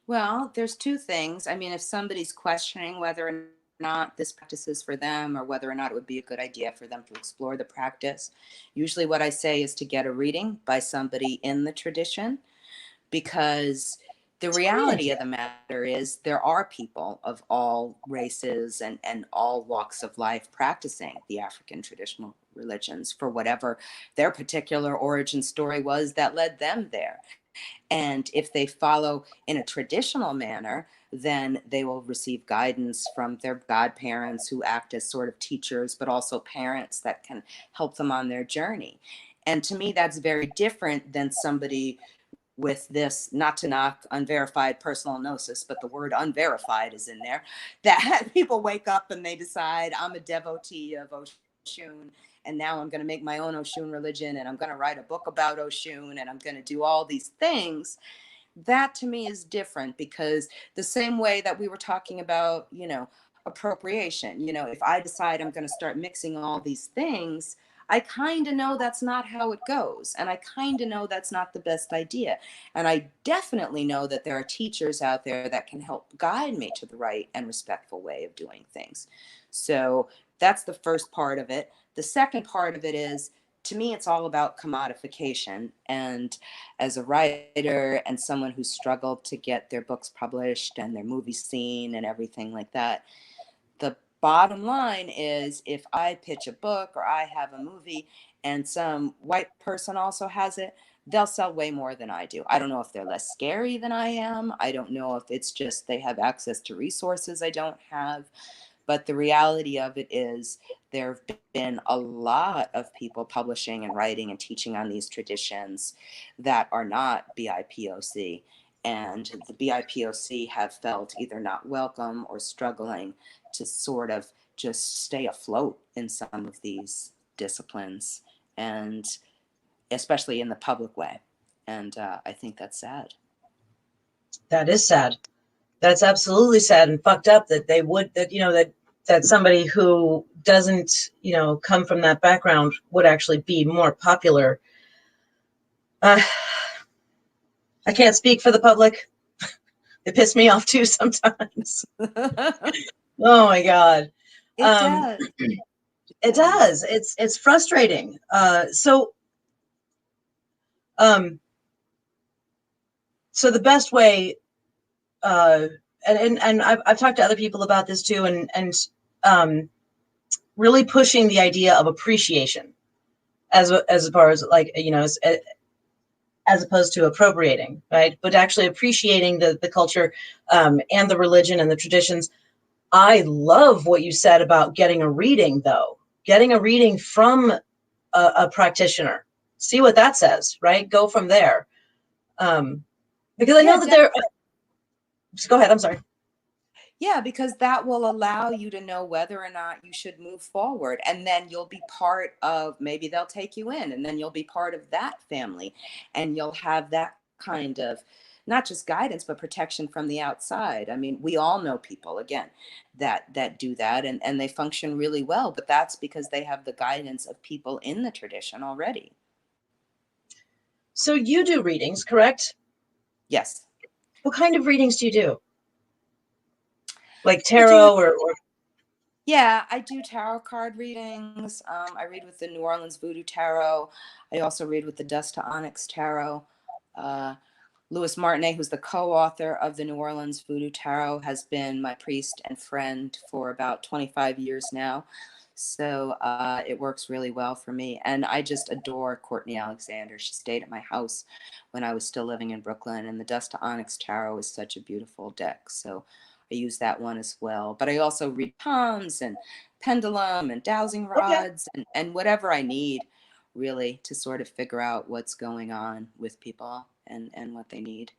Well, there's two things. I mean, if somebody's questioning whether or not this practice is for them, or whether or not it would be a good idea for them to explore the practice, usually what I say is to get a reading by somebody in the tradition, because the reality of the matter is there are people of all races and all walks of life practicing the African traditional religions for whatever their particular origin story was that led them there. And if they follow in a traditional manner, then they will receive guidance from their godparents who act as sort of teachers, but also parents that can help them on their journey. And to me, that's very different than somebody with this, not to knock unverified personal gnosis, but the word unverified is in there, that people wake up and they decide, I'm a devotee of Oshun, and now I'm going to make my own Oshun religion, and I'm going to write a book about Oshun, and I'm going to do all these things. That to me is different, because the same way that we were talking about, appropriation, if I decide I'm going to start mixing all these things, I kind of know that's not how it goes. And I kind of know that's not the best idea. And I definitely know that there are teachers out there that can help guide me to the right and respectful way of doing things. So that's the first part of it. The second part of it is, to me, it's all about commodification. And as a writer and someone who's struggled to get their books published and their movies seen and everything like that, the bottom line is, if I pitch a book or I have a movie and some white person also has it, they'll sell way more than I do. I don't know if they're less scary than I am. I don't know if it's just they have access to resources I don't have. But the reality of it is, there have been a lot of people publishing and writing and teaching on these traditions that are not BIPOC. And the BIPOC have felt either not welcome or struggling to sort of just stay afloat in some of these disciplines, and especially in the public way. And I think that's sad. That is sad. That's absolutely sad and fucked up that they would, that somebody who doesn't, come from that background would actually be more popular. I can't speak for the public. It pissed me off too sometimes. Oh my God. It does. It does. It's frustrating. So the best way, and I've talked to other people about this too, and really pushing the idea of appreciation as far as, like, as opposed to appropriating, right? But actually appreciating the culture, and the religion and the traditions. I love what you said about getting a reading, though. Getting a reading from a practitioner. See what that says, right? Go from there. Because I know that there... Just go ahead, I'm sorry. Yeah, because that will allow you to know whether or not you should move forward. And then you'll be part of, maybe they'll take you in, and then you'll be part of that family. And you'll have that kind of, not just guidance, but protection from the outside. I mean, we all know people, again, that do that, and they function really well. But that's because they have the guidance of people in the tradition already. So you do readings, correct? Yes. What kind of readings do you do? Like tarot or... Yeah, I do tarot card readings. I read with the New Orleans Voodoo Tarot. I also read with the Dust to Onyx Tarot. Louis Martinet, who's the co-author of the New Orleans Voodoo Tarot, has been my priest and friend for about 25 years now. So it works really well for me. And I just adore Courtney Alexander. She stayed at my house when I was still living in Brooklyn. And the Dust to Onyx Tarot is such a beautiful deck. So I use that one as well. But I also read palms and pendulum and dowsing rods, and whatever I need, really, to sort of figure out what's going on with people and what they need.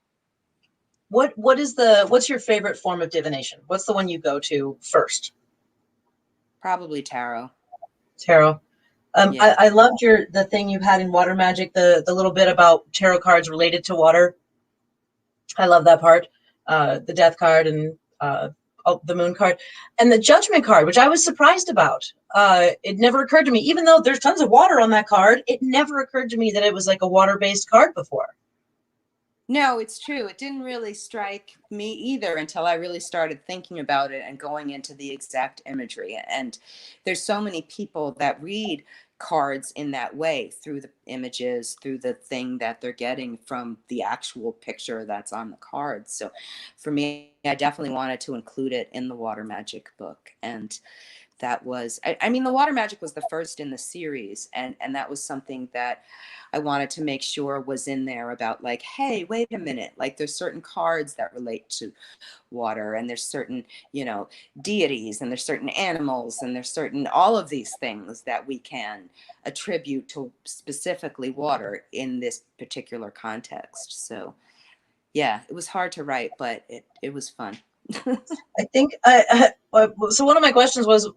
What's your favorite form of divination? What's the one you go to first? Probably tarot. Tarot. Yeah. I loved the thing you had in Water Magic, the little bit about tarot cards related to water. I love that part. The Death card and the Moon card, and the Judgment card, which I was surprised about. It never occurred to me, even though there's tons of water on that card, it never occurred to me that it was like a water-based card before. No, it's true. It didn't really strike me either until I really started thinking about it and going into the exact imagery. And there's so many people that read cards in that way, through the images, through the thing that they're getting from the actual picture that's on the card. So for me, I definitely wanted to include it in the Water Magic book. And that was, I mean, the water magic was the first in the series, and that was something that I wanted to make sure was in there about, like, hey, wait a minute, like there's certain cards that relate to water, and there's certain, you know, deities, and there's certain animals, and there's certain, all of these things that we can attribute to specifically water in this particular context. So yeah, it was hard to write, but it was fun. I think so one of my questions was,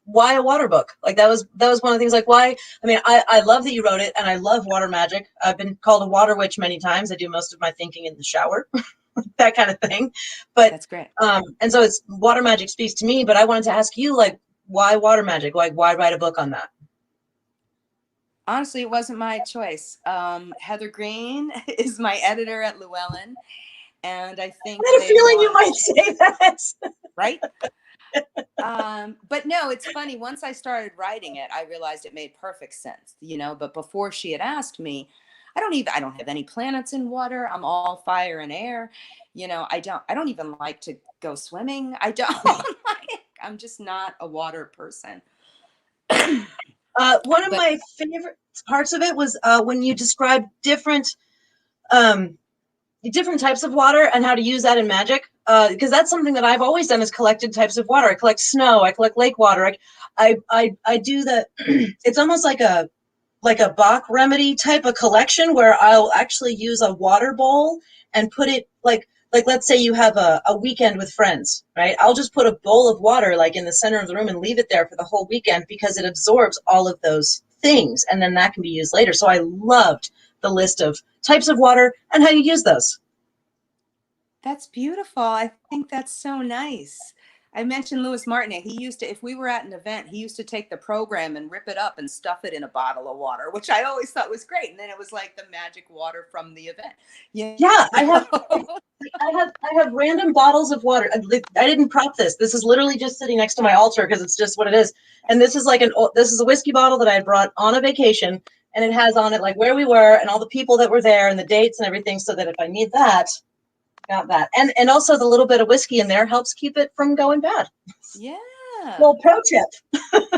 why a water book? Like that was one of the things, like why, I mean, I love that you wrote it, and I love water magic. I've been called a water witch many times. I do most of my thinking in the shower, that kind of thing. But That's great. and so it's, water magic speaks to me, but I wanted to ask you, like, why water magic? Like, why write a book on that? Honestly, it wasn't my choice. Heather Green is my editor at Llewellyn, and I think I had a feeling you might say that. Right? But no, it's funny. Once I started writing it, I realized it made perfect sense, you know, but before she had asked me, I don't have any planets in water. I'm all fire and air. You know, I don't even like to go swimming. I don't like, I'm just not a water person. One of my favorite parts of it was when you described different types of water and how to use that in magic. Because that's something that I've always done, is collected types of water. I collect snow. I collect lake water. I do the. It's almost like a Bach remedy type of collection, where I'll actually use a water bowl and put it like let's say you have a weekend with friends, right? I'll just put a bowl of water like in the center of the room and leave it there for the whole weekend, because it absorbs all of those things, and then that can be used later. So I loved the list of types of water and how you use those. That's beautiful. I think that's so nice. I mentioned Louis Martinet. He used to, if we were at an event, he used to take the program and rip it up and stuff it in a bottle of water, which I always thought was great. And then it was like the magic water from the event. Yeah, I have random bottles of water. I didn't prop this. This is literally just sitting next to my altar because it's just what it is. And this is like this is a whiskey bottle that I had brought on a vacation, and it has on it like where we were and all the people that were there and the dates and everything, so that if I need that, got that. And also the little bit of whiskey in there helps keep it from going bad. Yeah. Well, pro tip.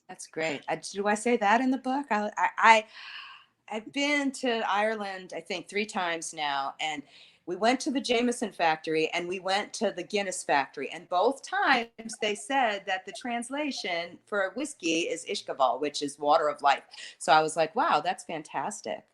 That's great. Do I say that in the book? I've been to Ireland, I think 3 times now, and we went to the Jameson factory and we went to the Guinness factory, and both times they said that the translation for whiskey is Ishkaval, which is water of life. So I was like, wow, that's fantastic.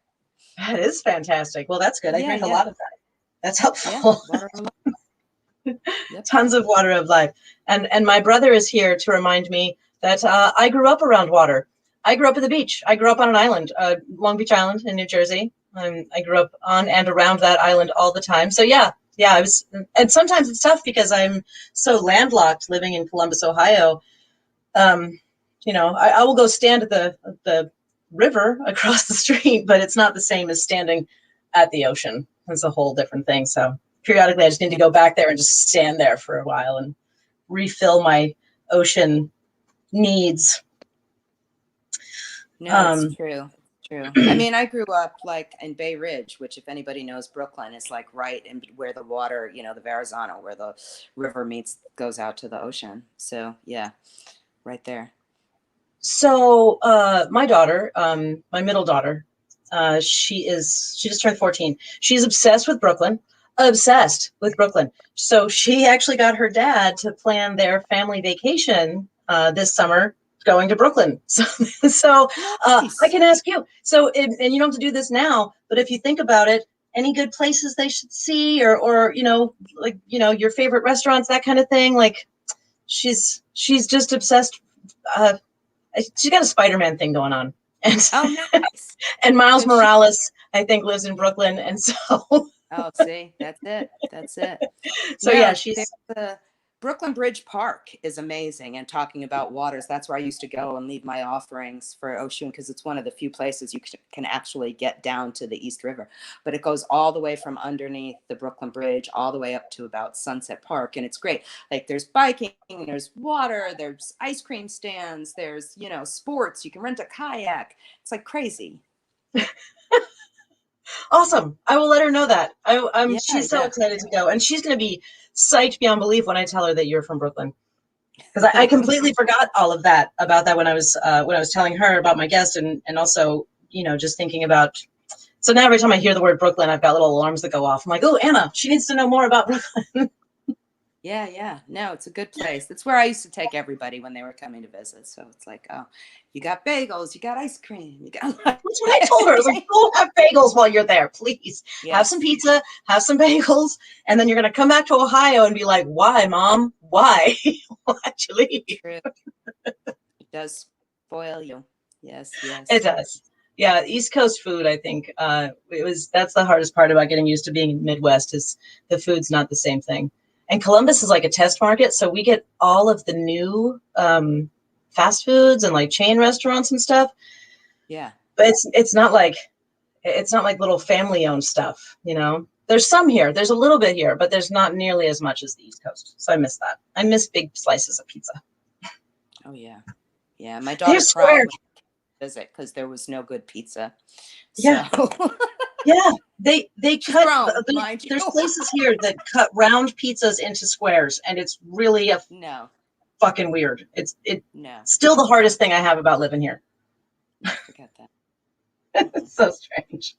That is fantastic. Well, that's good. I drink a lot of that. That's helpful. Yeah, water of life. Yep. Tons of water of life. And my brother is here to remind me that I grew up around water. I grew up at the beach. I grew up on an island, Long Beach Island in New Jersey. I grew up on and around that island all the time. So yeah, I was, and sometimes it's tough because I'm so landlocked living in Columbus, Ohio. You know, I will go stand at the river across the street, but it's not the same as standing at the ocean. It's a whole different thing. So periodically I just need to go back there and just stand there for a while and refill my ocean needs. No, it's true. True. I mean, I grew up like in Bay Ridge, which, if anybody knows Brooklyn, is like right in where the water, you know, the Verrazano, where the river goes out to the ocean. So yeah, right there. So my daughter, my middle daughter, she just turned 14. She's obsessed with Brooklyn. So she actually got her dad to plan their family vacation this summer, going to Brooklyn. So Nice. I can ask you. So, and you don't have to do this now, but if you think about it, any good places they should see, or you know, like, you know, your favorite restaurants, that kind of thing. Like, she's just obsessed. She's got a Spider-Man thing going on, and Nice. and Miles Morales, I think, lives in Brooklyn, and so. Oh, see, that's it. So yeah, she's the Brooklyn Bridge Park is amazing. And talking about waters, that's where I used to go and leave my offerings for Oshun, because it's one of the few places you can actually get down to the East River. But it goes all the way from underneath the Brooklyn Bridge all the way up to about Sunset Park, and it's great. Like, there's biking, there's water, there's ice cream stands, there's, you know, sports. You can rent a kayak. It's like crazy. awesome. I will let her know that. She's so excited to go, and she's going to be psyched beyond belief when I tell her that you're from Brooklyn. Because I completely forgot all of that about that when I was telling her about my guest, and also, you know, just thinking about. So now every time I hear the word Brooklyn, I've got little alarms that go off. I'm like, oh, Anna, she needs to know more about Brooklyn. Yeah, yeah. No, it's a good place. That's where I used to take everybody when they were coming to visit. So it's like, oh, you got bagels, you got ice cream, you got. That's what I told her. I was like, go have bagels while you're there, please. Yes. Have some pizza, have some bagels, and then you're going to come back to Ohio and be like, why, Mom? Why? Why'd you leave? True. It does spoil you. Yes, yes. It does. Yeah, East Coast food, I think, that's the hardest part about getting used to being in the Midwest is the food's not the same thing. And Columbus is like a test market, so we get all of the new fast foods and like chain restaurants and stuff. Yeah. But it's not like little family owned stuff, you know. There's some here. There's a little bit here, but there's not nearly as much as the East Coast. So I miss that. I miss big slices of pizza. Oh yeah. Yeah. My daughter cried visit because there was no good pizza. So. Yeah. Yeah, they cut. Grown, there's places here that cut round pizzas into squares, and it's really fucking weird. It's still the hardest thing I have about living here. Forget that. It's so strange.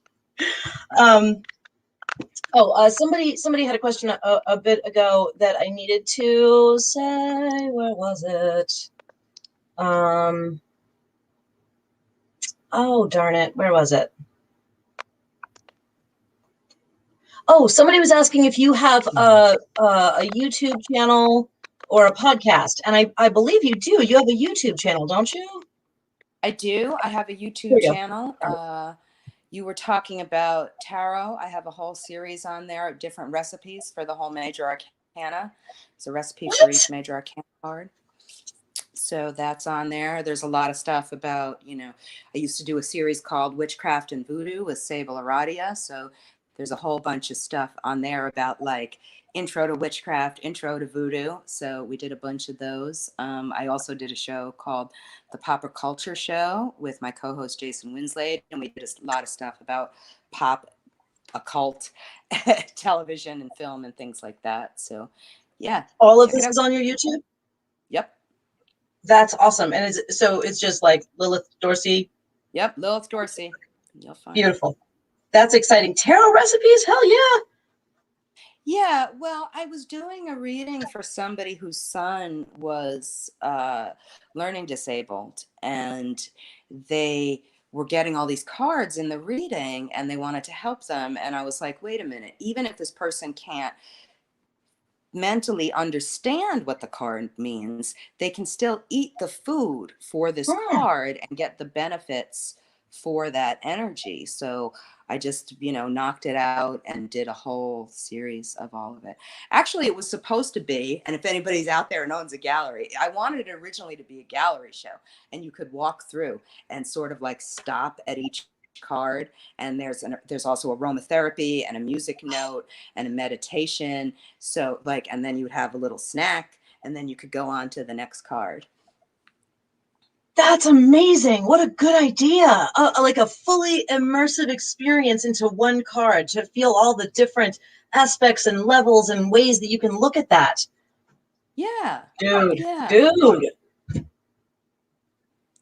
Somebody had a question a bit ago that I needed to say. Where was it? Oh darn it! Where was it? Oh, somebody was asking if you have a YouTube channel or a podcast, and I believe you do. You have a YouTube channel, don't you? I do. I have a YouTube channel. You were talking about tarot. I have a whole series on there of different recipes for the whole major arcana. It's a recipe for each major arcana card. So that's on there. There's a lot of stuff about, you know, I used to do a series called Witchcraft and Voodoo with Sable Aradia. So there's a whole bunch of stuff on there about like intro to witchcraft, intro to voodoo. So we did a bunch of those. I also did a show called The Popper Culture Show with my co-host Jason Winslade, and we did a lot of stuff about pop, occult, television and film and things like that. So yeah. All of this is on your YouTube? Yep. That's awesome. And it's just like Lilith Dorsey? Yep, Lilith Dorsey. You'll find beautiful. It. That's exciting. Tarot recipes? Hell yeah. Yeah, well, I was doing a reading for somebody whose son was learning disabled, and they were getting all these cards in the reading, and they wanted to help them. And I was like, wait a minute, even if this person can't mentally understand what the card means, they can still eat the food for this card and get the benefits for that energy. So I just, you know, knocked it out and did a whole series of all of it. Actually, it was supposed to be, and if anybody's out there and owns a gallery, I wanted it originally to be a gallery show, and you could walk through and sort of like stop at each card, and there's also aromatherapy and a music note and a meditation. So like, and then you would have a little snack, and then you could go on to the next card. That's amazing. What a good idea. Like a fully immersive experience into one card to feel all the different aspects and levels and ways that you can look at that. Yeah. Dude.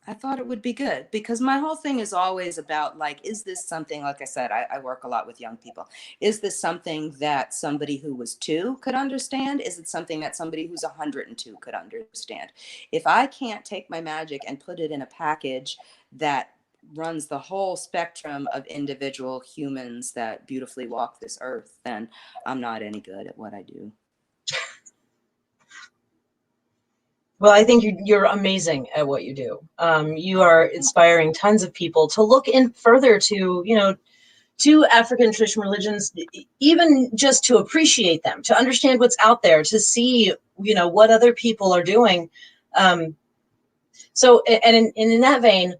I thought it would be good because my whole thing is always about like, is this something, like I said, I work a lot with young people. Is this something that somebody who was 2 could understand? Is it something that somebody who's 102 could understand? If I can't take my magic and put it in a package that runs the whole spectrum of individual humans that beautifully walk this earth, then I'm not any good at what I do. Well, I think you're amazing at what you do. You are inspiring tons of people to look in further to, you know, to African traditional religions, even just to appreciate them, to understand what's out there, to see, you know, what other people are doing. So, and in that vein,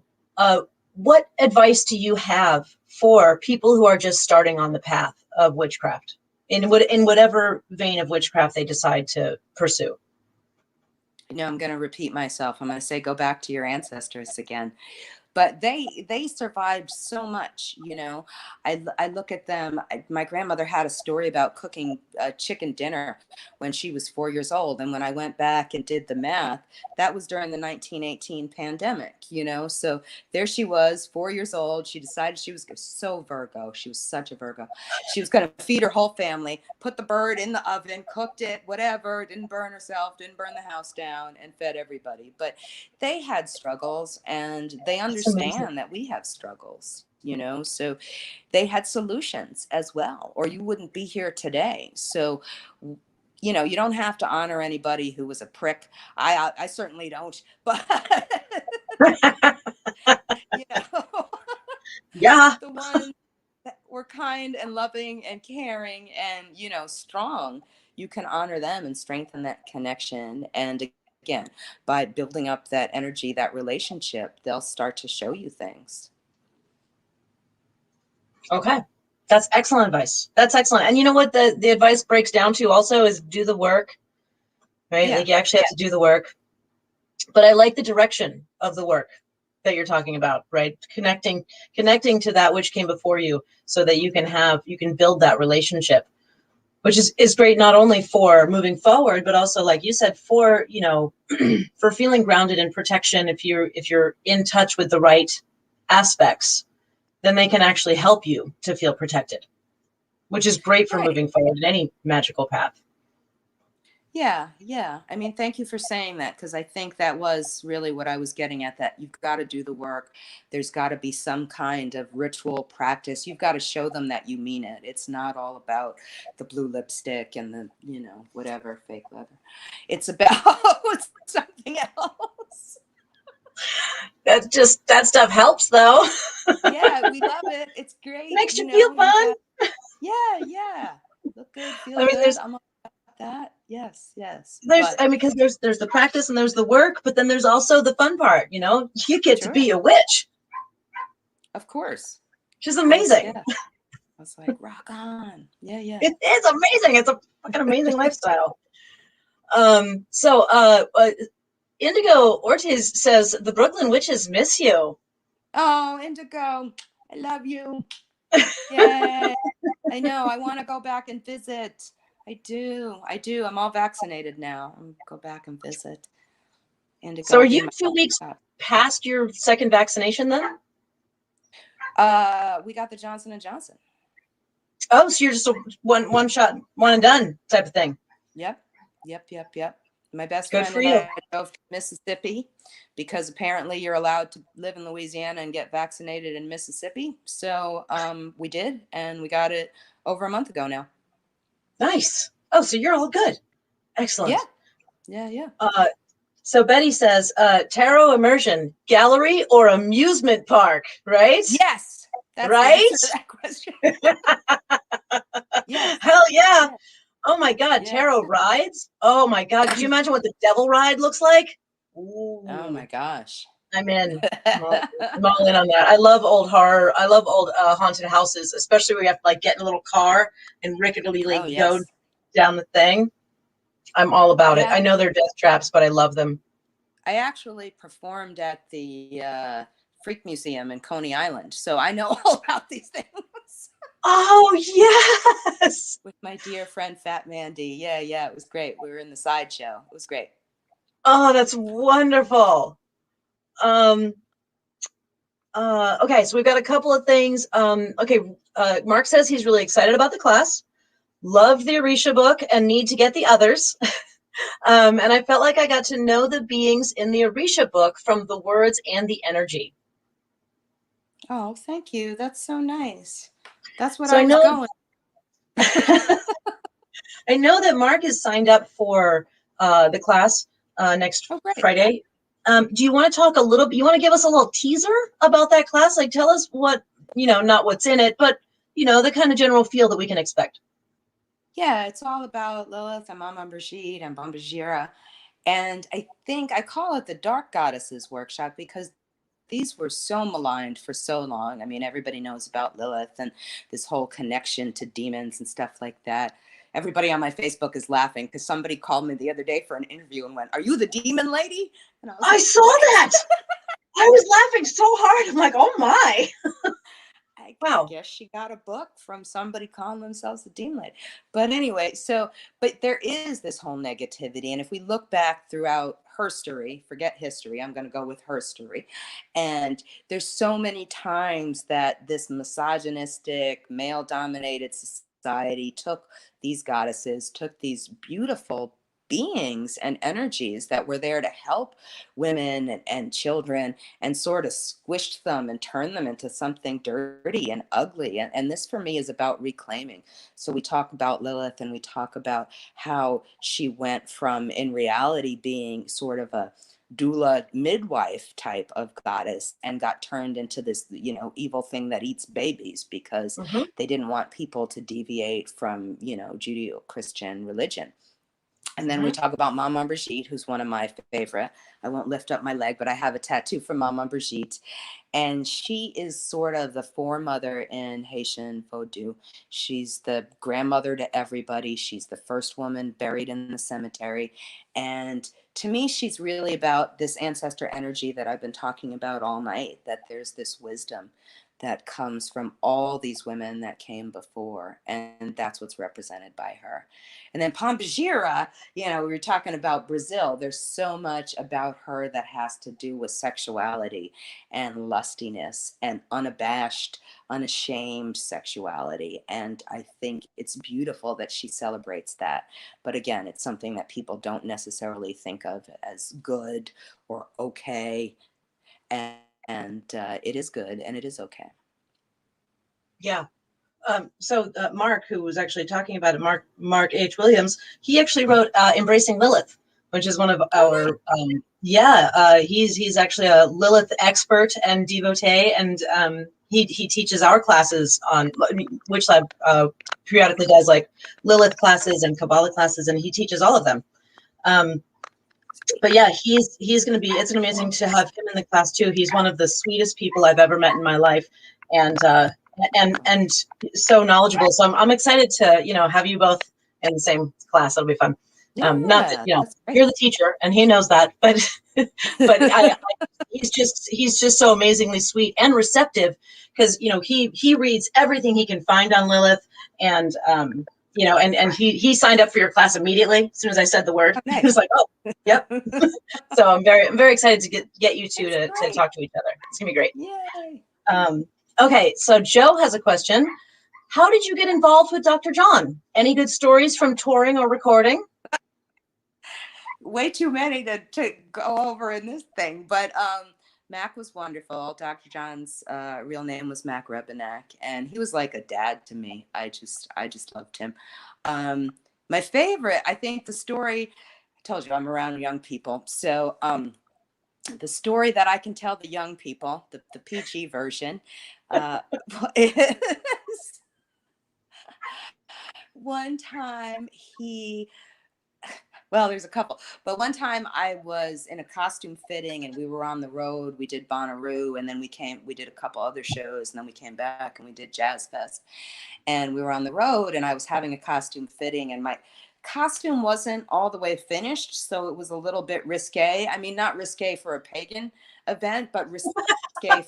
what advice do you have for people who are just starting on the path of witchcraft, in whatever vein of witchcraft they decide to pursue? You know, I'm going to repeat myself. I'm going to say, go back to your ancestors again. but they survived so much, you know. I look at them. My grandmother had a story about cooking a chicken dinner when she was 4 years old, and when I went back and did the math, that was during the 1918 pandemic, you know. So there she was, 4 years old. She decided she was so Virgo. She was such a Virgo. She was going to feed her whole family, put the bird in the oven, cooked it, whatever, didn't burn herself, didn't burn the house down, and fed everybody. But they had struggles, and they That's amazing. understand that we have struggles, you know. So they had solutions as well, or you wouldn't be here today. So, you know, you don't have to honor anybody who was a prick. I certainly don't, but you know, Yeah. the ones that were kind and loving and caring and, you know, strong, you can honor them and strengthen that connection. And again, by building up that energy, that relationship, they'll start to show you things. Okay. That's excellent advice. That's excellent. And you know what the advice breaks down to also is do the work, right? Yeah. Like you actually have to do the work. But I like the direction of the work that you're talking about, right? Connecting to that which came before you so that you can build that relationship, which is great not only for moving forward, but also, like you said, for, you know, for feeling grounded in protection. If you're in touch with the right aspects, then they can actually help you to feel protected, which is great for Right. moving forward in any magical path. Yeah, yeah. I mean, thank you for saying that, because I think that was really what I was getting at, that you've got to do the work. There's got to be some kind of ritual practice. You've got to show them that you mean it. It's not all about the blue lipstick and the, you know, whatever, fake leather. It's about something else. That stuff helps though. Yeah, we love it. It's great. Makes You you feel know, fun. yeah, yeah. Look good, feel I mean, good. I'm all about that. Yes, yes. But because there's the practice and there's the work, but then there's also the fun part, you know, you get to sure, be a witch, of course. which is Of course, amazing. yeah. I was like, rock on. Yeah, yeah. It is amazing. It's a fucking amazing lifestyle. So Indigo Ortiz says the Brooklyn witches miss you. Oh, Indigo, I love you. Yay. I know. I want to go back and visit. I do. I do. I'm all vaccinated now. I'm go back and visit. Indigo, So are be you my 2 weeks past your second vaccination then? we got the Johnson and Johnson. Oh, so you're just a one shot, one and done type of thing. Yep. Yep. Yep. Yep. My best Good friend for and you. I drove to Mississippi because apparently you're allowed to live in Louisiana and get vaccinated in Mississippi. So we did, and we got it over a month ago now. Nice. Oh, so you're all good. Excellent. Yeah. Yeah. So Betty says, tarot immersion, gallery or amusement park, right? Yes. That's right? the answer to that question. Yes. Hell yeah. Yeah. Oh my God, Yeah. tarot rides? Oh my God, could you imagine what the devil ride looks like? Ooh, Oh my gosh. I'm in. I'm all in on that. I love old horror. I love old haunted houses, especially where you have to like get in a little car and ricketily Oh go yes. down the thing. I'm all about it. Yeah. I know they're death traps, but I love them. I actually performed at the Freak Museum in Coney Island, so I know all about these things. Oh yes. With my dear friend Fat Mandy. Yeah, yeah, it was great. We were in the sideshow. It was great. Oh, that's wonderful. Okay, so we've got a couple of things. Okay, Mark says he's really excited about the class. Love the Orisha book and need to get the others. And I felt like I got to know the beings in the Orisha book from the words and the energy. Oh, thank you. That's so nice. That's what So I was going. I know that Mark is signed up for the class next Friday. Do you want to talk a little bit? You want to give us a little teaser about that class? Like tell us what, not what's in it, but, the kind of general feel that we can expect. Yeah, it's all about Lilith and Mama Brigitte and Bambajira. And I think I call it the Dark Goddesses Workshop because these were so maligned for so long. I mean, everybody knows about Lilith and this whole connection to demons and stuff like that. Everybody on my Facebook is laughing because somebody called me the other day for an interview and went, "Are you the demon lady?" And I saw that. I was laughing so hard. I'm like, oh my. I Wow. guess she got a book from somebody calling themselves the Demon Lady. But anyway, but there is this whole negativity. And if we look back throughout herstory, forget history, I'm going to go with herstory. And there's so many times that this misogynistic, male dominated society took these goddesses, took these beautiful beings and energies that were there to help women and children, and sort of squished them and turned them into something dirty and ugly. And this for me is about reclaiming. So we talk about Lilith, and we talk about how she went from, in reality, being sort of a doula midwife type of goddess, and got turned into this, evil thing that eats babies, because Mm-hmm. they didn't want people to deviate from, Judeo-Christian religion. And then we Mm-hmm. talk about Mama Brigitte, who's one of my favorite. I won't lift up my leg, but I have a tattoo from Mama Brigitte. And she is sort of the foremother in Haitian Voodoo. She's the grandmother to everybody. She's the first woman buried in the cemetery. And to me, she's really about this ancestor energy that I've been talking about all night, that there's this wisdom that comes from all these women that came before. And that's what's represented by her. And then Pombagira, we were talking about Brazil. There's so much about her that has to do with sexuality and lustiness and unabashed, unashamed sexuality. And I think it's beautiful that she celebrates that. But again, it's something that people don't necessarily think of as good or okay. And it is good, and it is okay. Yeah. So Mark, who was actually talking about it, Mark H. Williams, he actually wrote Embracing Lilith, which is one of our he's actually a Lilith expert and devotee, and he teaches our classes on WitchLab. Periodically does like Lilith classes and Kabbalah classes, and he teaches all of them. But yeah, he's going to be. It's amazing to have him in the class too. He's one of the sweetest people I've ever met in my life, and so knowledgeable. So I'm excited to have you both in the same class. It'll be fun. Not that That's great. you're the teacher and he knows that, but he's just so amazingly sweet and receptive, because he reads everything he can find on Lilith, and and he signed up for your class immediately as soon as I said the word. Oh, nice. He was like, oh, yep. So I'm very excited to get you two to talk to each other. It's gonna be great. Yay. Okay, so Joe has a question. How did you get involved with Dr. John? Any good stories from touring or recording? Way too many to go over in this thing, but Mac was wonderful. Dr. John's real name was Mac Rebenak, and he was like a dad to me. I just loved him. My favorite, I think, the story, I told you I'm around young people, so the story that I can tell the young people, the PG version, is one time there's a couple, but one time I was in a costume fitting, and we were on the road. We did Bonnaroo, and then we did a couple other shows, and then we came back and we did Jazz Fest, and we were on the road, and I was having a costume fitting, and my costume wasn't all the way finished, so it was a little bit risque. I mean, not risque for a pagan event, but risque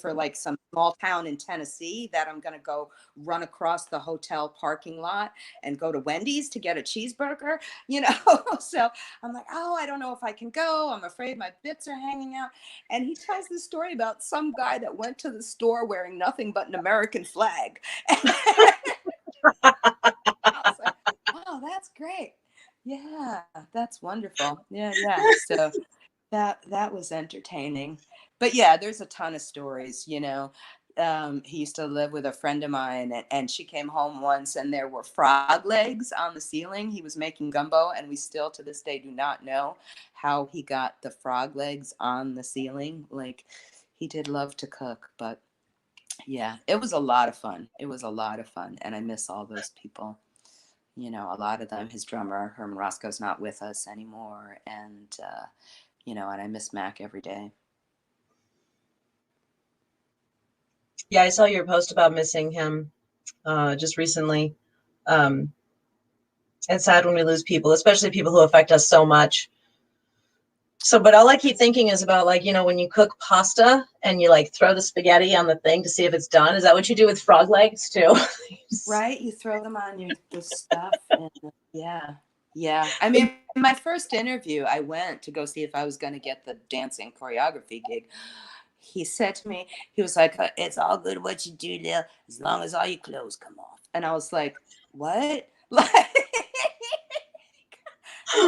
for like some small town in Tennessee that I'm going to go run across the hotel parking lot and go to Wendy's to get a cheeseburger, So I'm like, oh, I don't know if I can go. I'm afraid my bits are hanging out. And he tells this story about some guy that went to the store wearing nothing but an American flag. I was like, oh, that's great. Yeah, that's wonderful. Yeah. So that was entertaining. But yeah, there's a ton of stories. He used to live with a friend of mine, and she came home once, and there were frog legs on the ceiling. He was making gumbo, and we still to this day do not know how he got the frog legs on the ceiling. Like, he did love to cook, but yeah, it was a lot of fun. And I miss all those people. A lot of them. His drummer Herman Roscoe's not with us anymore, and and I miss Mac every day. Yeah, I saw your post about missing him just recently. It's sad when we lose people, especially people who affect us so much. So, but all I keep thinking is about, like, you know, when you cook pasta and you like throw the spaghetti on the thing to see if it's done. Is that what you do with frog legs too? Right? You throw them on the stuff, and yeah. I mean, my first interview, I went to go see if I was going to get the dancing choreography gig. He said to me, he was like, "It's all good what you do, Lil, as long as all your clothes come off." And I was like, "What?" Like,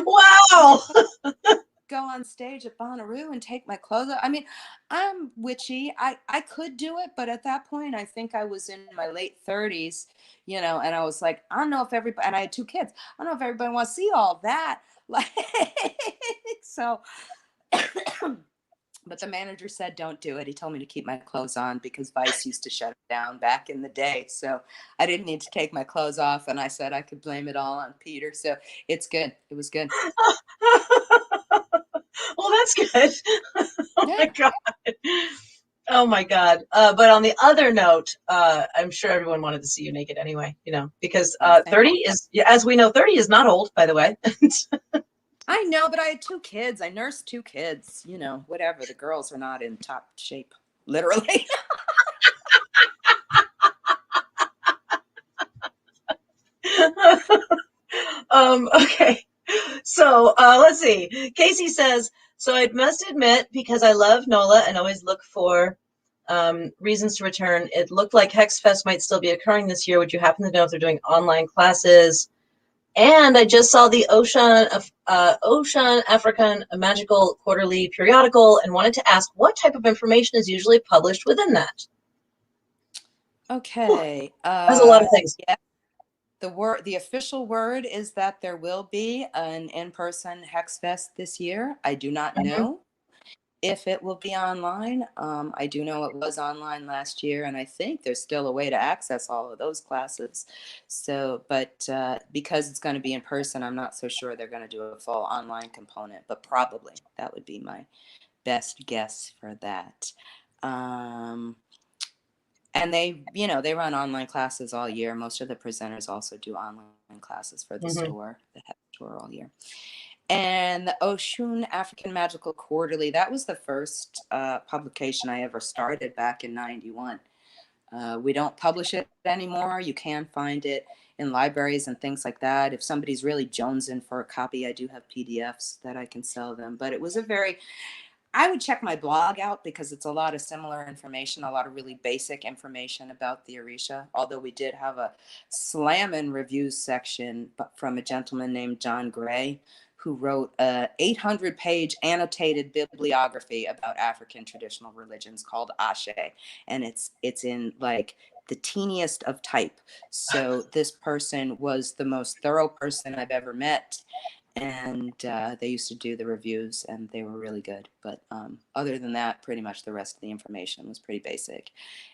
Wow. go on stage at Bonnaroo and take my clothes off. I mean, I'm witchy. I could do it, but at that point, I think I was in my late 30s, you know, and I was like, I don't know if everybody, and I had 2 kids. I don't know if everybody wants to see all that. Like, so, but the manager said, don't do it. He told me to keep my clothes on because Vice used to shut it down back in the day. So I didn't need to take my clothes off. And I said I could blame it all on Peter. So it's good. It was good. Well, that's good. Oh Yeah. my God. Oh my God. But on the other note, I'm sure everyone wanted to see you naked anyway, you know, because Oh, thank 30 is, as we know, 30 is not old, by the way. I know, but I had 2 kids. I nursed 2 kids, you know, whatever. The girls are not in top shape, literally. Okay. So let's see. Casey says, so I must admit, because I love NOLA and always look for reasons to return, it looked like Hexfest might still be occurring this year. Would you happen to know if they're doing online classes? And I just saw the Ocean African Magical Quarterly periodical and wanted to ask what type of information is usually published within that. Whew, Okay. that's a lot of things. Yeah. The official word is that there will be an in-person Hexfest this year. I do not Mhm. know if it will be online. I do know it was online last year, and I think there's still a way to access all of those classes. So, but because it's going to be in person, I'm not so sure they're going to do a full online component, but probably that would be my best guess for that. Um, and they, you know, they run online classes all year. Most of the presenters also do online classes for the Mhm. store, the head store all year. And the Oshun African Magical Quarterly, that was the first publication I ever started back in 91. We don't publish it anymore. You can find it in libraries and things like that. If somebody's really jonesing for a copy, I do have PDFs that I can sell them. But it was a very, I would check my blog out because it's a lot of similar information, a lot of really basic information about the Orisha. Although we did have a slammin' reviews section from a gentleman named John Gray, who wrote a 800-page annotated bibliography about African traditional religions called Ashe, and it's in like the teeniest of type. So this person was the most thorough person I've ever met, and they used to do the reviews and they were really good. But other than that, pretty much the rest of the information was pretty basic.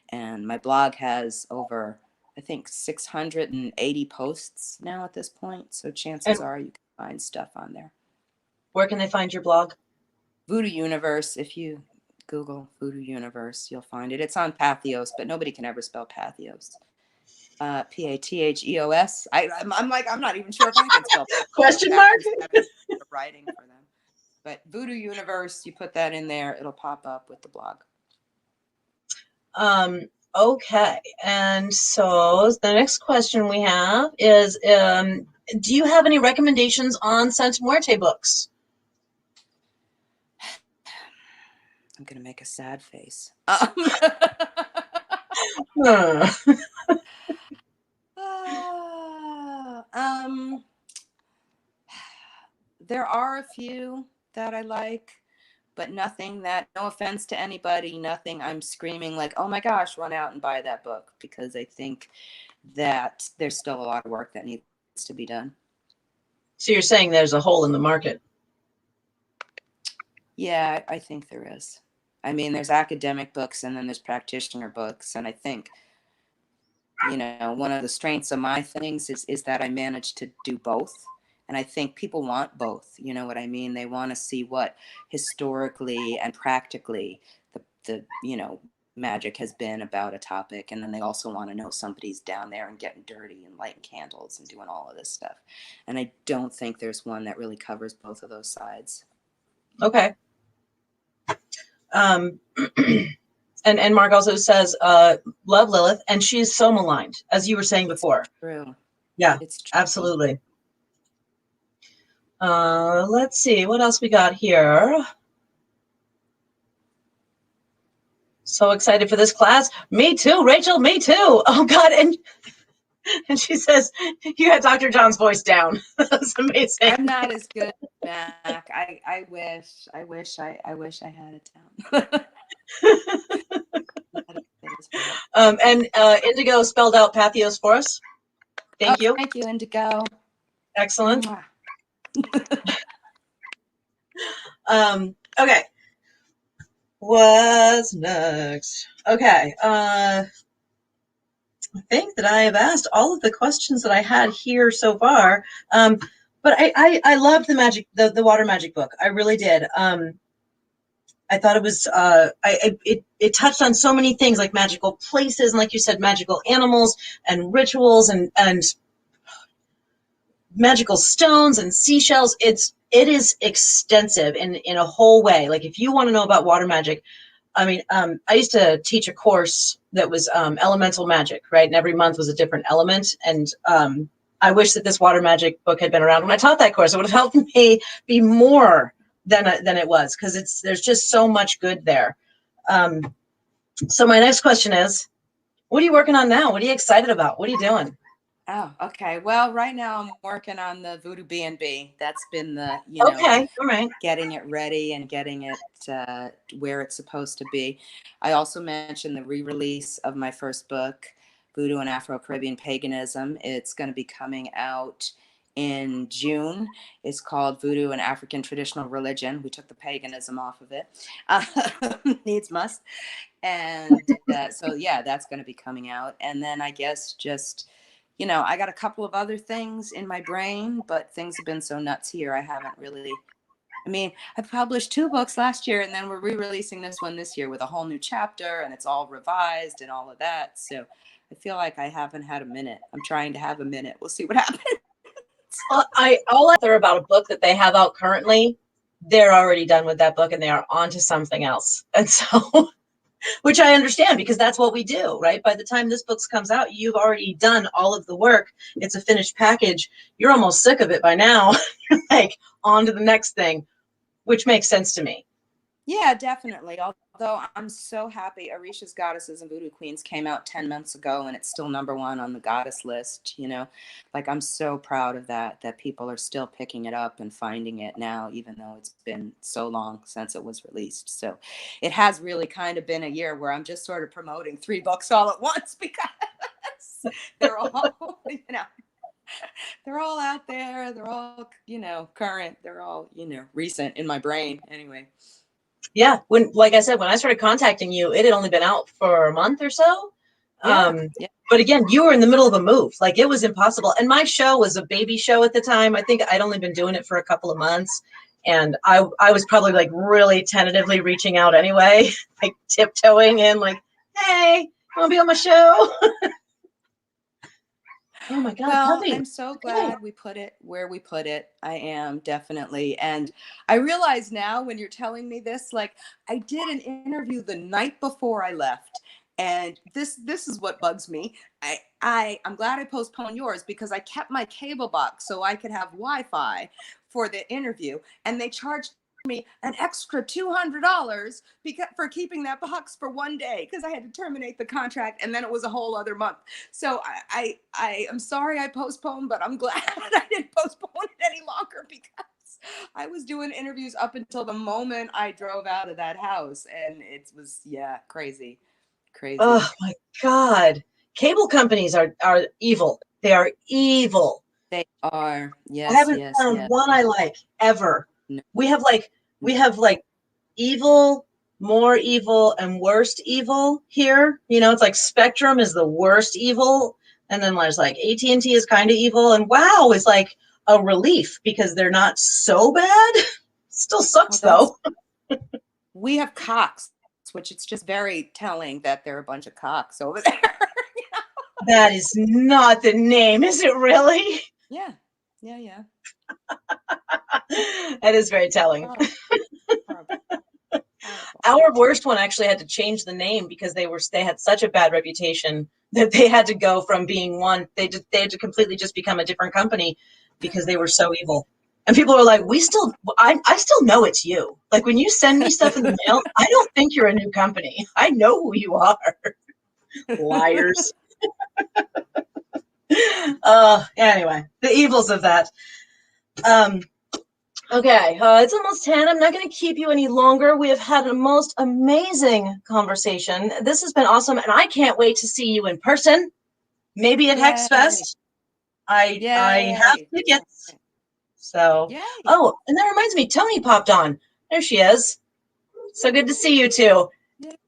And my blog has over, I think, 680 posts now at this point, so chances And are you can find stuff on there. where can they find your blog? Voodoo Universe, if you Google Voodoo Universe, you'll find it. It's on Pathos, but nobody can ever spell Pathos. Patheos. I'm like, I'm not even sure if I can spell Question after mark? writing for them. But Voodoo Universe, you put that in there, it'll pop up with the blog. Okay. And so the next question we have is, do you have any recommendations on Santa Muerte books? I'm gonna make a sad face. Hmm. Um, there are a few that I like, but nothing that, no offense to anybody, nothing I'm screaming like, oh my gosh, run out and buy that book, because I think that there's still a lot of work that needs to be done. So you're saying there's a hole in the market? Yeah, I think there is. I mean, there's academic books and then there's practitioner books. And I think, you know, one of the strengths of my things is that I managed to do both. And I think people want both. You know what I mean? They want to see what historically and practically the you know, magic has been about a topic. And then they also want to know somebody's down there and getting dirty and lighting candles and doing all of this stuff. And I don't think there's one that really covers both of those sides. Okay. And Mark also says, love Lilith, and she's so maligned, as you were saying before. True. Yeah, It's true. absolutely. Let's see, what else we got here? So excited for this class. Me too, Rachel, me too. Oh God, and she says, you had Dr. John's voice down. That's amazing. I'm not as good as Mac. I wish I had it down. And Indigo spelled out Pathos for us. Thank you. Thank you, Indigo. Excellent. Okay. What's next? Okay. I think that I have asked all of the questions that I had here so far. But I loved the magic, the water magic book. I really did. I thought it was, it touched on so many things like magical places and, like you said, magical animals and rituals and magical stones and seashells. It is extensive in a whole way. Like if you want to know about water magic, I mean, I used to teach a course that was elemental magic, right? And every month was a different element. And I wish that this water magic book had been around when I taught that course. It would have helped me be more than it was, because there's just so much good there. So my next question is, what are you working on now? What are you excited about? What are you doing? Oh, okay. Well, right now I'm working on the Voodoo B&B. That's been the, Okay, all right. getting it ready and getting it where it's supposed to be. I also mentioned the re-release of my first book, Voodoo and Afro-Caribbean Paganism. It's going to be coming out in June. It's called Voodoo and African Traditional Religion. We took the paganism off of it. Needs must. And so, yeah, that's going to be coming out. And then I guess just, I got a couple of other things in my brain, but things have been so nuts here. I haven't really, I published 2 books last year, and then we're re-releasing this one this year with a whole new chapter, and it's all revised and all of that. So I feel like I haven't had a minute. I'm trying to have a minute. We'll see what happens. All I hear about a book that they have out currently, they're already done with that book and they are on to something else. And so, which I understand, because that's what we do, right? By the time this book comes out, you've already done all of the work. It's a finished package. You're almost sick of it by now. You're like, on to the next thing, which makes sense to me. Yeah, definitely. Although I'm so happy, Orisha's Goddesses and Voodoo Queens came out 10 months ago, and it's still #1 on the goddess list. Like, I'm so proud of that people are still picking it up and finding it now, even though it's been so long since it was released. So it has really kind of been a year where I'm just sort of promoting 3 books all at once, because they're all, they're all out there. They're all, current. They're all, recent in my brain anyway. Yeah, like I said, when I started contacting you, it had only been out for a month or so. Yeah. But again, you were in the middle of a move. Like, it was impossible. And my show was a baby show at the time. I think I'd only been doing it for a couple of months. And I was probably like really tentatively reaching out anyway, like tiptoeing in, like, hey, you want to be on my show? Oh my God. Well, I'm so glad we put it where we put it. I am, definitely. And I realize now, when you're telling me this, like, I did an interview the night before I left. And this is what bugs me. I'm glad I postponed yours, because I kept my cable box so I could have Wi-Fi for the interview. And they charged me an extra $200 for keeping that box for 1 day, because I had to terminate the contract, and then it was a whole other month. So I am sorry I postponed, but I'm glad I didn't postpone it any longer, because I was doing interviews up until the moment I drove out of that house, and it was, crazy. Oh my God. Cable companies are evil. They are evil. They are. Yes. I haven't found one I like ever. No. We have like evil, more evil, and worst evil here. It's like Spectrum is the worst evil, and then there's like AT&T is kind of evil, and WOW is like a relief because they're not so bad. Still sucks though. We have Cox, which it's just very telling that they're a bunch of cocks over there. That is not the name, is it really? Yeah. That is very telling. Horrible. Horrible. Our worst one actually had to change the name because they had such a bad reputation that they had to go from being one. They had to completely just become a different company because they were so evil. And people were like, I still know it's you. Like when you send me stuff in the mail, I don't think you're a new company. I know who you are. Liars. Anyway, the evils of that. Okay, it's almost 10. I'm not going to keep you any longer. We have had a most amazing conversation. This has been awesome, and I can't wait to see you in person. Maybe at Hex Fest. I have tickets. So, Yay. oh, and that reminds me, Tony popped on. There she is. So good to see you too.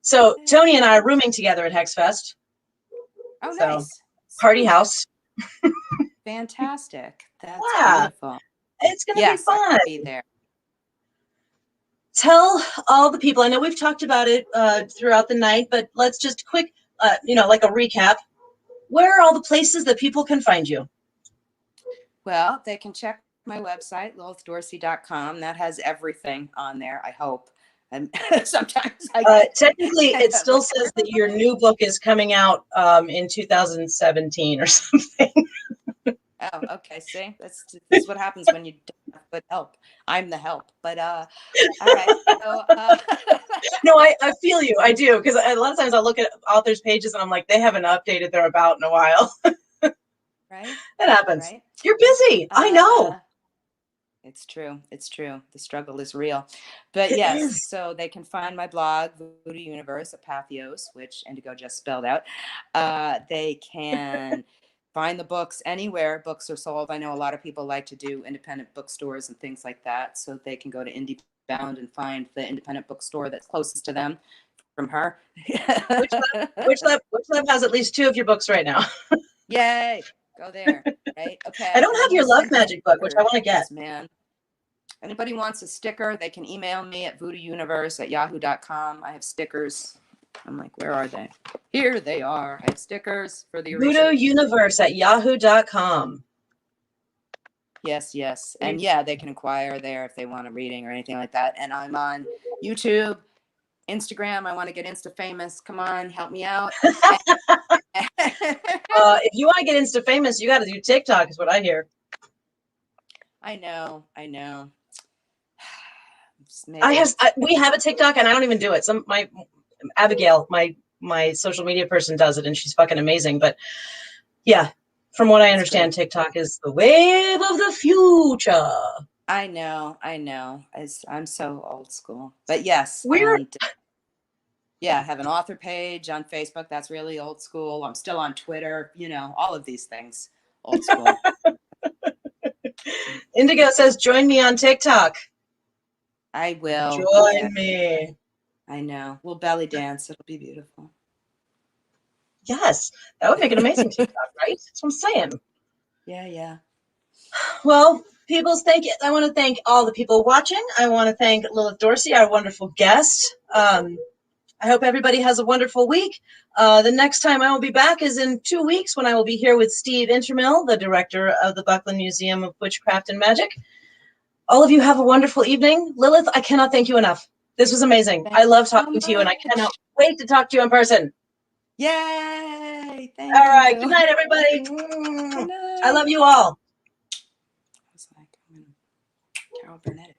So Tony and I are rooming together at Hex Fest. Oh, so, nice. Party house. Fantastic. That's beautiful. It's going to be fun. I can be there. Tell all the people, I know we've talked about it throughout the night, but let's just quick, like a recap. Where are all the places that people can find you? Well, they can check my website, lilithdorsey.com. That has everything on there, I hope. And sometimes technically, it still says that your new book is coming out in 2017 or something. Oh, okay. See, that's what happens when you don't have good help. I'm the help, but all right. So, no, I feel you. I do, because a lot of times I'll look at authors' pages and I'm like, they haven't updated their about in a while. Right. That happens. Right. You're busy. I know. It's true. It's true. The struggle is real. But yes, so they can find my blog, Voodoo Universe at Pathos, which Indigo just spelled out. They can find the books anywhere books are sold. I know a lot of people like to do independent bookstores and things like that. So they can go to IndieBound and find the independent bookstore that's closest to them from her. WitchLab has at least 2 of your books right now. Yay. Go there. Right. Okay. I don't have your Love Magic book, which I want to get. Man. Anybody wants a sticker, they can email me at voodoouniverse@yahoo.com. I have stickers. I'm like, where are they? Here they are. I have stickers for the voodoouniverse@yahoo.com. Yes. And yeah, they can inquire there if they want a reading or anything like that. And I'm on YouTube, Instagram. I want to get Insta famous. Come on, help me out. If you want to get Insta famous, you got to do TikTok, is what I hear. I know. We have a TikTok, and I don't even do it. Abigail, my social media person, does it, and she's fucking amazing. But yeah, from what I understand, TikTok is the wave of the future. I know. I'm so old school, but yes. I have an author page on Facebook. That's really old school. I'm still on Twitter. All of these things, old school. Indigo says, join me on TikTok. I will. Join me. I know. We'll belly dance. It'll be beautiful. Yes. That would make an amazing TikTok, right? That's what I'm saying. Yeah. Well, peoples, thank you. I want to thank all the people watching. I want to thank Lilith Dorsey, our wonderful guest. I hope everybody has a wonderful week. The next time I will be back is in 2 weeks when I will be here with Steve Intermill, the director of the Buckland Museum of Witchcraft and Magic. All of you have a wonderful evening. Lilith, I cannot thank you enough. This was amazing. I love talking to you, and I cannot wait to talk to you in person. Yay! Thank you. All right. Good night, everybody. Good night. I love you all. I was like, Carol Burnett.